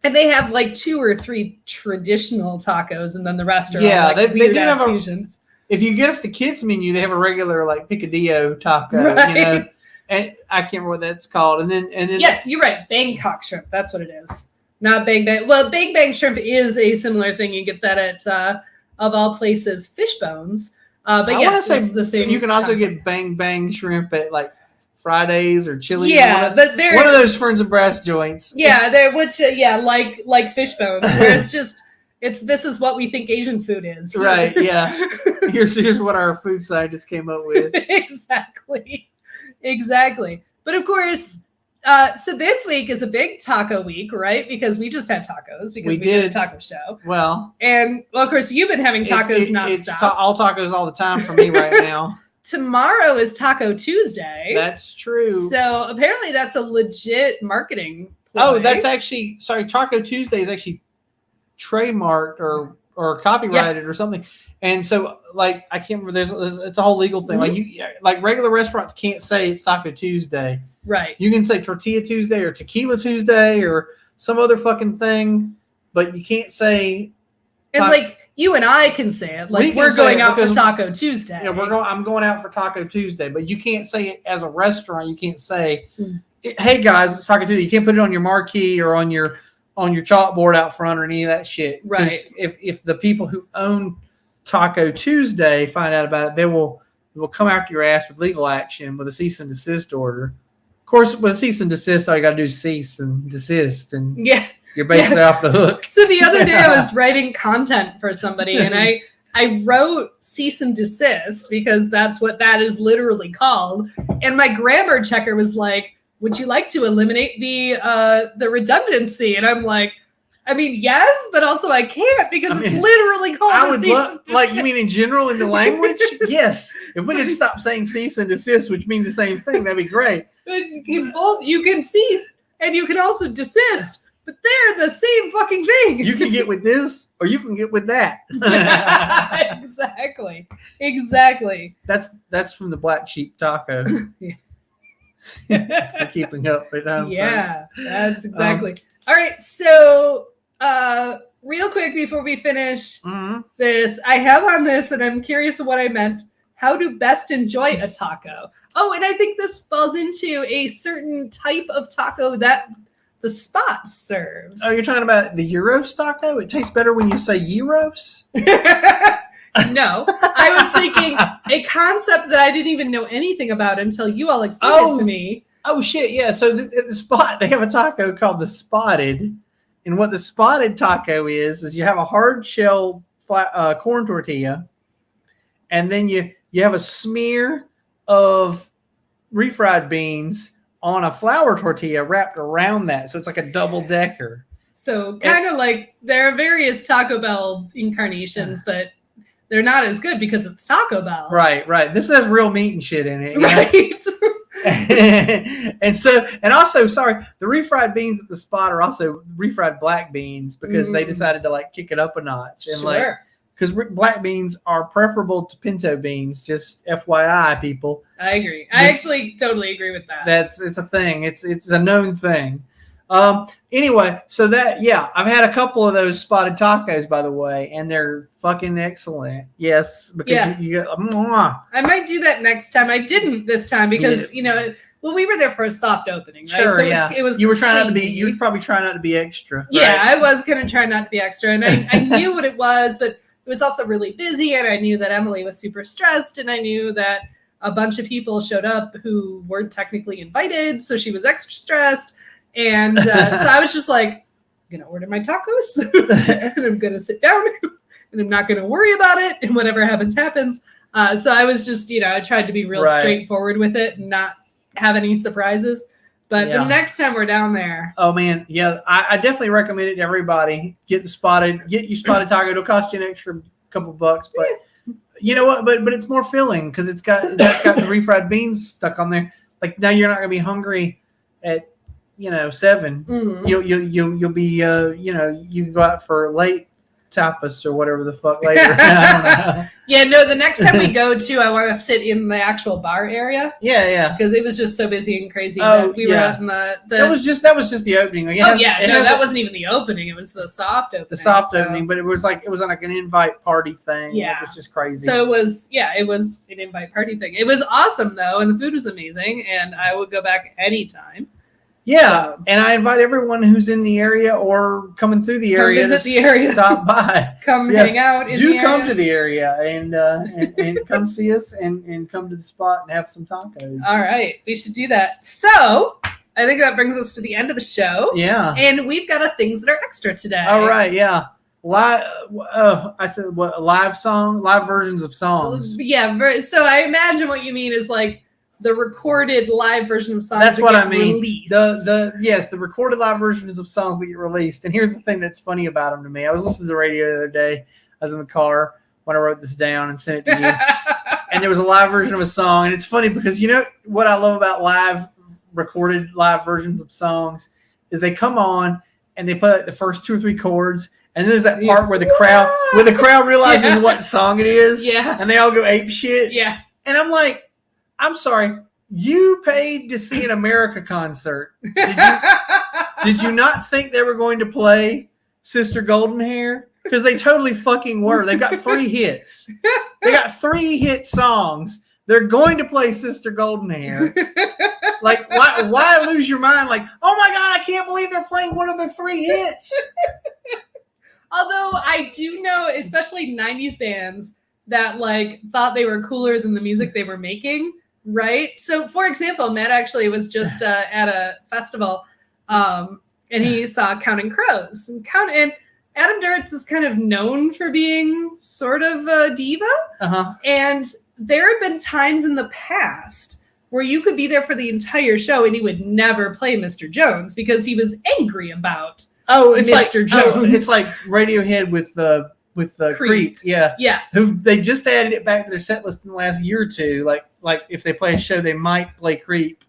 And they have like 2 or 3 traditional tacos, and then the rest are all like weird ass fusions. If you get off the kids menu, they have a regular like picadillo taco, right. You know, and I can't remember what that's called. And then yes, you're right, Bangkok shrimp. That's what it is. Not Bang Bang. Well, Bang Bang Shrimp is a similar thing. You get that at of all places, Fish Bones. But yes, it's the same. You can also get Bang Bang Shrimp at like Fridays or Chili's. Yeah, but they're one of those Ferns and Brass joints. Yeah, they're like Fish Bones, where it's just this is what we think Asian food is. Right. Yeah. Here's what our food scientists came up with. Exactly. But of course, so this week is a big taco week, right? Because we just had tacos because we did a taco show. Well, of course, you've been having tacos nonstop. It's all tacos all the time for me right now. Tomorrow is Taco Tuesday. That's true. So apparently that's a legit marketing play. Oh, that's actually, sorry, Taco Tuesday is actually trademarked or copyrighted or something. And so, like, I can't remember. It's a whole legal thing. Mm-hmm. Like regular restaurants can't say it's Taco Tuesday. Right. You can say Tortilla Tuesday or Tequila Tuesday or some other fucking thing, but you can't say. And like you and I can say it. Like we're going out for Taco Tuesday. Yeah, I'm going out for Taco Tuesday, but you can't say it as a restaurant. You can't say, "Hey guys, it's Taco Tuesday." You can't put it on your marquee or on your chalkboard out front or any of that shit. Right. If the people who own Taco Tuesday find out about it, they will come after your ass with legal action with a cease and desist order. Of course, with a cease and desist, all you got to do is cease and desist, and you're basically off the hook. So the other day, I was writing content for somebody, and I wrote cease and desist because that's what that is literally called. And my grammar checker was like, "Would you like to eliminate the redundancy?" And I'm like, I mean, yes, but also I can't because it's literally called I would like, you mean in general in the language? Yes. If we could stop saying cease and desist, which mean the same thing, that'd be great. But you can cease and you can also desist, but they're the same fucking thing. You can get with this or you can get with that. Exactly. That's from the Black Sheep Taco. For keeping up with home. Yeah, that's exactly. All right, so real quick before we finish this, I have on this, and I'm curious of what I meant. How to best enjoy a taco. Oh, and I think this falls into a certain type of taco that the Spot serves. Oh, you're talking about the Euros taco? It tastes better when you say Euros? No, I was thinking a concept that I didn't even know anything about until you all explained it to me. Oh, shit, yeah. So at the Spot, they have a taco called the Spotted. And what the Spotted taco is you have a hard shell corn tortilla, and then you have a smear of refried beans on a flour tortilla wrapped around that. So it's like a double decker. So kind of like there are various Taco Bell incarnations, but they're not as good because it's Taco Bell. Right. This has real meat and shit in it. Right. and also, sorry, the refried beans at the Spot are also refried black beans because they decided to like kick it up a notch. And because black beans are preferable to pinto beans, just FYI, people. I agree. I actually totally agree with that. It's a thing. It's a known thing. Anyway, so I've had a couple of those Spotted tacos, by the way, and they're fucking excellent. Yes, because you I might do that next time. I didn't this time because we were there for a soft opening, right? Sure, so it was you were trying not to be. You were probably trying not to be extra. Yeah, right? I was gonna try not to be extra, and I knew what it was, but it was also really busy, and I knew that Emily was super stressed, and I knew that a bunch of people showed up who weren't technically invited, so she was extra stressed. And so I was just like, going to order my tacos and I'm going to sit down and I'm not going to worry about it. And whatever happens, happens. So I was just, I tried to be real straightforward with it and not have any surprises. But the next time we're down there. Oh, man. Yeah, I definitely recommend it to everybody. Get you spotted taco. It'll cost you an extra couple bucks. But you know what? But it's more filling because that's got the refried beans stuck on there. Like now you're not going to be hungry at 7. Mm-hmm. You'll be you can go out for late tapas or whatever the fuck later. I don't know. Yeah, no, the next time we go to, I want to sit in the actual bar area. Yeah. Because it was just so busy and crazy that we were out in the That was just the opening. Like, that wasn't even the opening. It was the soft opening. The soft opening, but it was on like an invite party thing. Yeah. It was just crazy. So it was an invite party thing. It was awesome though, and the food was amazing, and I would go back anytime. Yeah, and I invite everyone who's in the area or coming through the area visit the area. Stop by. Come hang out in the area. Do come to the area and come see us and come to the spot and have some tacos. All right, we should do that. So I think that brings us to the end of the show. Yeah. And we've got a things that are extra today. All right, yeah. Live versions of songs. Yeah, so I imagine what you mean is like the recorded live version of songs. That's what I mean. Released. The recorded live versions of songs that get released. And here's the thing that's funny about them to me. I was listening to the radio the other day. I was in the car when I wrote this down and sent it to you. And there was a live version of a song. And it's funny because you know what I love about recorded live versions of songs is they come on and they play like the first 2 or 3 chords. And then there's that part where the crowd realizes what song it is. Yeah. And they all go ape shit. Yeah. And I'm like, I'm sorry, you paid to see an America concert. Did you not think they were going to play Sister Golden Hair? Because they totally fucking were. They've got 3 hits. They got 3 hit songs. They're going to play Sister Golden Hair. Like, why lose your mind? Like, oh my God, I can't believe they're playing one of the 3 hits. Although I do know, especially 90s bands that like thought they were cooler than the music they were making. Right. So, for example, Matt actually was just at a festival and he saw Counting Crows. And Adam Duritz is kind of known for being sort of a diva. Uh-huh. And there have been times in the past where you could be there for the entire show and he would never play Mr. Jones because he was angry about Mr. Jones. It's like Radiohead with the Creep. Yeah. Who they just added it back to their set list in the last year or two. Like if they play a show, they might play Creep.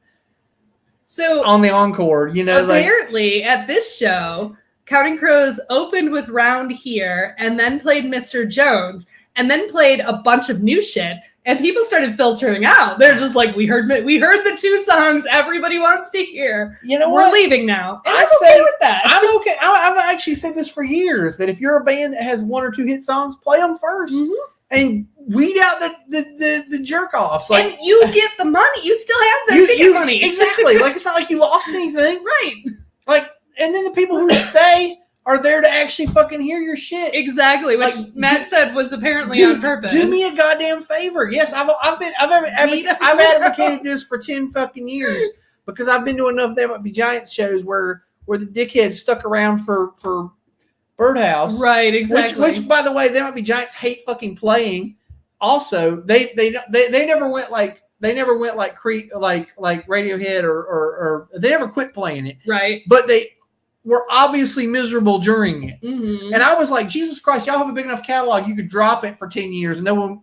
So on the encore, apparently at this show, Counting Crows opened with Round Here and then played Mr. Jones and then played a bunch of new shit. And people started filtering out. They're just like, we heard the 2 songs everybody wants to hear. You know what? We're leaving now. And I'm okay with that. I'm okay. I've actually said this for years, that if you're a band that has 1 or 2 hit songs, play them first. Mm-hmm. And weed out the jerk-offs. Like, and you get the money. You still have the ticket money. Exactly. Like, it's not like you lost anything. Right. Like, and then the people who stay are there to actually fucking hear your shit. Exactly, which Matt said was apparently on purpose. Do me a goddamn favor. Yes, I've advocated this for 10 fucking years because I've been to enough There Might Be Giants shows where the dickheads stuck around for Birdhouse. Right, exactly. Which by the way, There Might Be Giants hate fucking playing. Also, they never went like Radiohead or they never quit playing it. Right. But they were obviously miserable during it. Mm-hmm. And I was like, Jesus Christ, y'all have a big enough catalog, you could drop it for 10 years and no one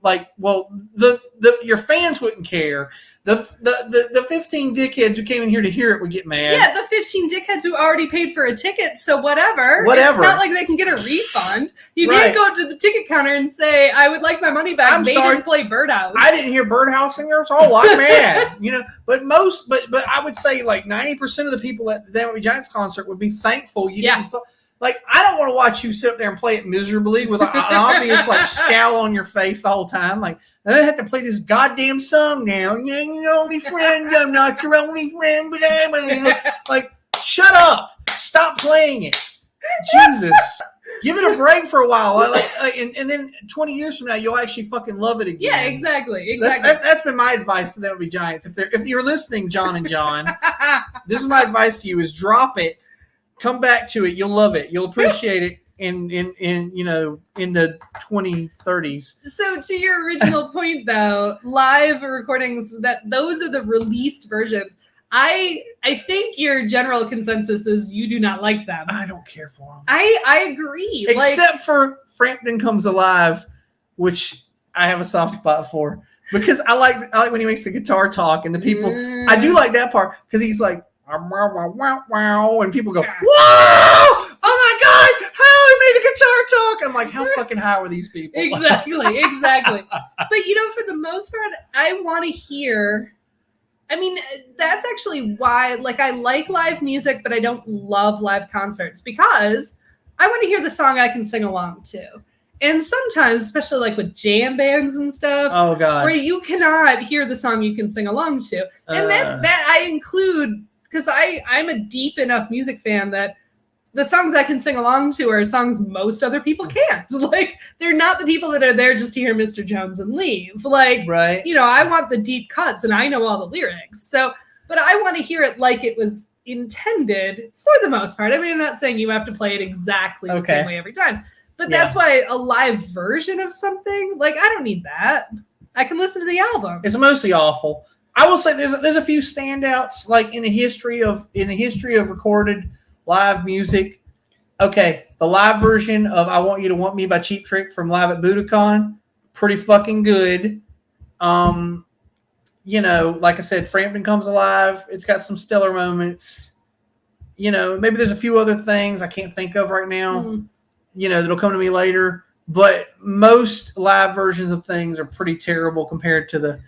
your fans wouldn't care. The 15 dickheads who came in here to hear it would get mad. Yeah, the 15 dickheads who already paid for a ticket, so whatever. It's not like they can get a refund. You can't go to the ticket counter and say, I would like my money back. They didn't play Birdhouse. I didn't hear Birdhouse singers. Oh, I'm mad. But I would say like 90% of the people at the There Might Be Giants concert would be thankful you didn't. Like, I don't want to watch you sit up there and play it miserably with an obvious like scowl on your face the whole time. Like, I have to play this goddamn song now. Yeah, your only friend. I'm not your only friend, but I'm like, shut up. Stop playing it. Jesus. Give it a break for a while. And then 20 years from now, you'll actually fucking love it again. Yeah, exactly. That's been my advice to There Might Be Giants. If you're listening, John and John, this is my advice to you: is drop it. come back to it. You'll love it. You'll appreciate it in the 2030s. So to your original point, though, live recordings, those are the released versions. I think your general consensus is you do not like them. I don't care for them. I agree. Except for Frampton Comes Alive, which I have a soft spot for. Because I like when he makes the guitar talk and the people. I do like that part because he's like, wow, and people go, whoa! Oh my God! How he made the guitar talk? I'm like, how fucking high were these people? Exactly. But for the most part, I want to hear. I mean, that's actually why, I like live music, but I don't love live concerts because I want to hear the song I can sing along to. And sometimes, especially with jam bands and stuff, oh God, where you cannot hear the song you can sing along to, and that I include because I'm a deep enough music fan that the songs I can sing along to are songs most other people can't. They're not the people that are there just to hear Mr. Jones and leave. Right. I want the deep cuts and I know all the lyrics. So, but I want to hear it like it was intended for the most part. I mean, I'm not saying you have to play it exactly the same way every time, but that's why a live version of something, I don't need that. I can listen to the album. It's mostly awful. I will say there's a few standouts in the history of recorded live music. Okay, the live version of I Want You to Want Me by Cheap Trick from Live at Budokan, pretty fucking good. Like I said, Frampton Comes Alive. It's got some stellar moments. Maybe there's a few other things I can't think of right now, that'll come to me later. But most live versions of things are pretty terrible compared to the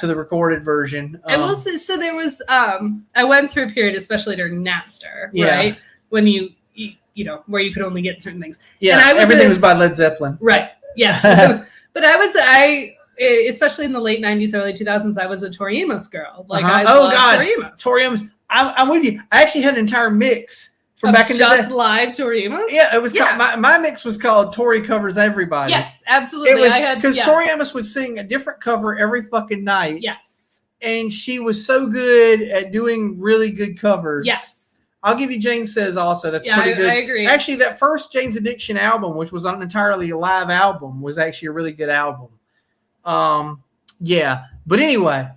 recorded version. I will say, so there was, I went through a period, especially during Napster, right? When you where you could only get certain things. Yeah, and everything was by Led Zeppelin. Right, yes. But I especially in the late 90s, early 2000s, I was a Tori Amos girl. I loved Tori Amos. Tori Amos. I'm with you. I actually had an entire mix. From back in just the day. Live Tori Amos? Yeah, it was called, my mix was called Tori Covers Everybody. Yes, absolutely. It was because Tori Amos would sing a different cover every fucking night. Yes. And she was so good at doing really good covers. Yes. I'll give you Jane Says also. That's pretty good. I agree. Actually, that first Jane's Addiction album, which was an entirely live album, was actually a really good album. Yeah. But anyway,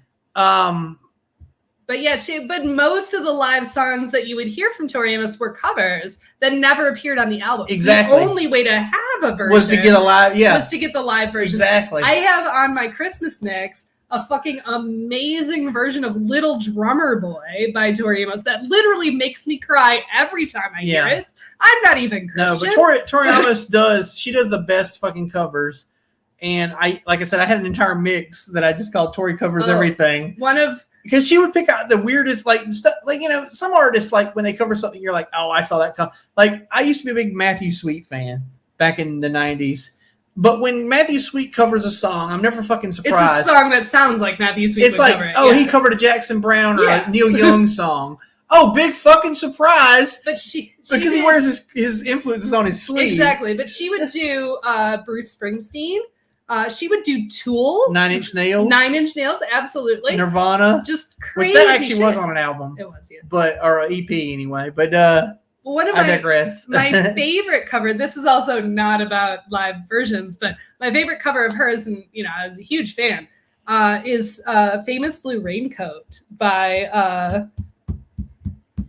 But most of the live songs that you would hear from Tori Amos were covers that never appeared on the album. Exactly. So the only way to have a version was to get the live version. Exactly. I have on my Christmas mix a fucking amazing version of Little Drummer Boy by Tori Amos that literally makes me cry every time I hear it. I'm not even Christian. No, but Tori Amos does the best fucking covers. And like I said, I had an entire mix that I just called Tori Covers Everything. Because she would pick out the weirdest, stuff. Some artists, when they cover something, you're like, oh, I saw that come. I used to be a big Matthew Sweet fan back in the 90s. But when Matthew Sweet covers a song, I'm never fucking surprised. It's a song that sounds like Matthew Sweet would cover it. He covered a Jackson Brown or a Neil Young song. Oh, big fucking surprise. But because he wears his influences on his sleeve. Exactly. But she would do Bruce Springsteen. She would do Tool. 9 Inch Nails. 9 Inch Nails, absolutely. Nirvana. Just crazy. Which that actually shit. was on an album. It was, yeah. Or an EP anyway. But I digress. My favorite cover, this is also not about live versions, but my favorite cover of hers, and I was a huge fan, is Famous Blue Raincoat by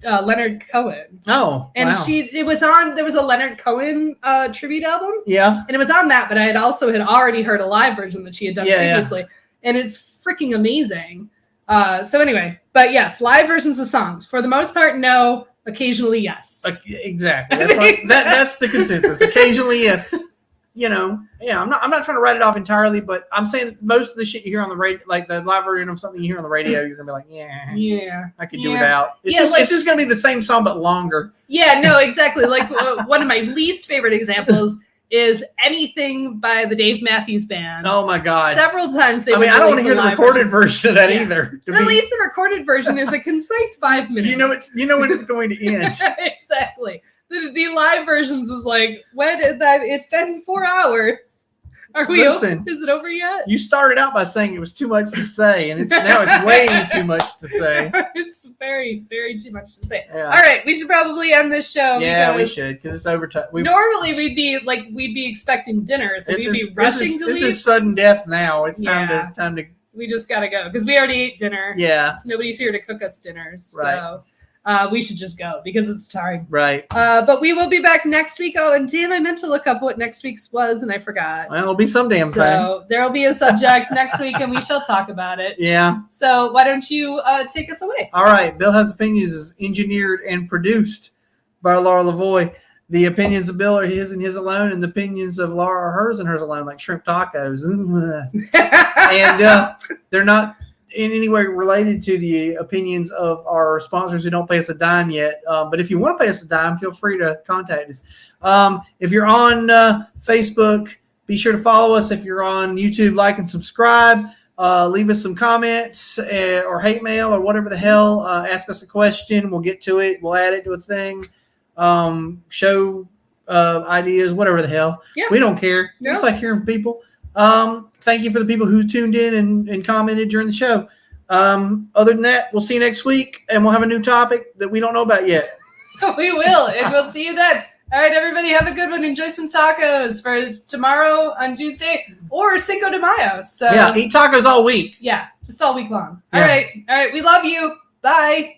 Leonard Cohen. Oh, and wow. there was a Leonard Cohen tribute album. Yeah. And it was on that, but I had already heard a live version that she had done previously. Yeah. And it's freaking amazing. So anyway, but yes, live versions of songs. For the most part, no. Occasionally, yes. Exactly. That's the consensus. Occasionally, yes. I'm not trying to write it off entirely, but I'm saying most of the shit you hear on the radio, like the live version of something you hear on the radio, you're gonna be like, I could do without. It's just gonna be the same song but longer. Yeah, no, exactly. One of my least favorite examples is anything by the Dave Matthews Band. Oh my God! Several times I don't want to hear the recorded version of that either. At least the recorded version is a concise 5 minutes. You know when it's going to end. Exactly. The live versions was when it's been 4 hours. Are we? Listen, Is it over yet? You started out by saying it was too much to say, and now it's way too much to say. It's very, very too much to say. Yeah. All right, we should probably end this show. Yeah, we should because it's overtime. Normally we'd be expecting dinner, so we'd be rushing to leave. This is sudden death now. It's time to. We just gotta go because we already ate dinner. Yeah. So nobody's here to cook us dinners. Right. So we should just go because it's time. Right. But we will be back next week. Oh, and damn, I meant to look up what next week's was and I forgot. Well, it'll be some damn thing. So there'll be a subject next week and we shall talk about it. Yeah. So why don't you take us away? All right. Bill Has Opinions is engineered and produced by Laura Lavoie. The opinions of Bill are his and his alone, and the opinions of Laura are hers and hers alone, like shrimp tacos. And they're not in any way related to the opinions of our sponsors who don't pay us a dime yet. But if you want to pay us a dime, feel free to contact us. If you're on Facebook, be sure to follow us. If you're on YouTube, like and subscribe. Leave us some comments or hate mail or whatever the hell. Ask us a question. We'll get to it. We'll add it to a thing. Show ideas, whatever the hell. Yeah. We don't care. No. It's like hearing from people. Thank you for the people who tuned in and commented during the show. Other than that, we'll see you next week, and we'll have a new topic that we don't know about yet. We will, and we'll see you then. All right, everybody, have a good one. Enjoy some tacos for tomorrow on Tuesday or Cinco de Mayo. So yeah, eat tacos all week. Yeah, just all week long. All right. We love you. Bye.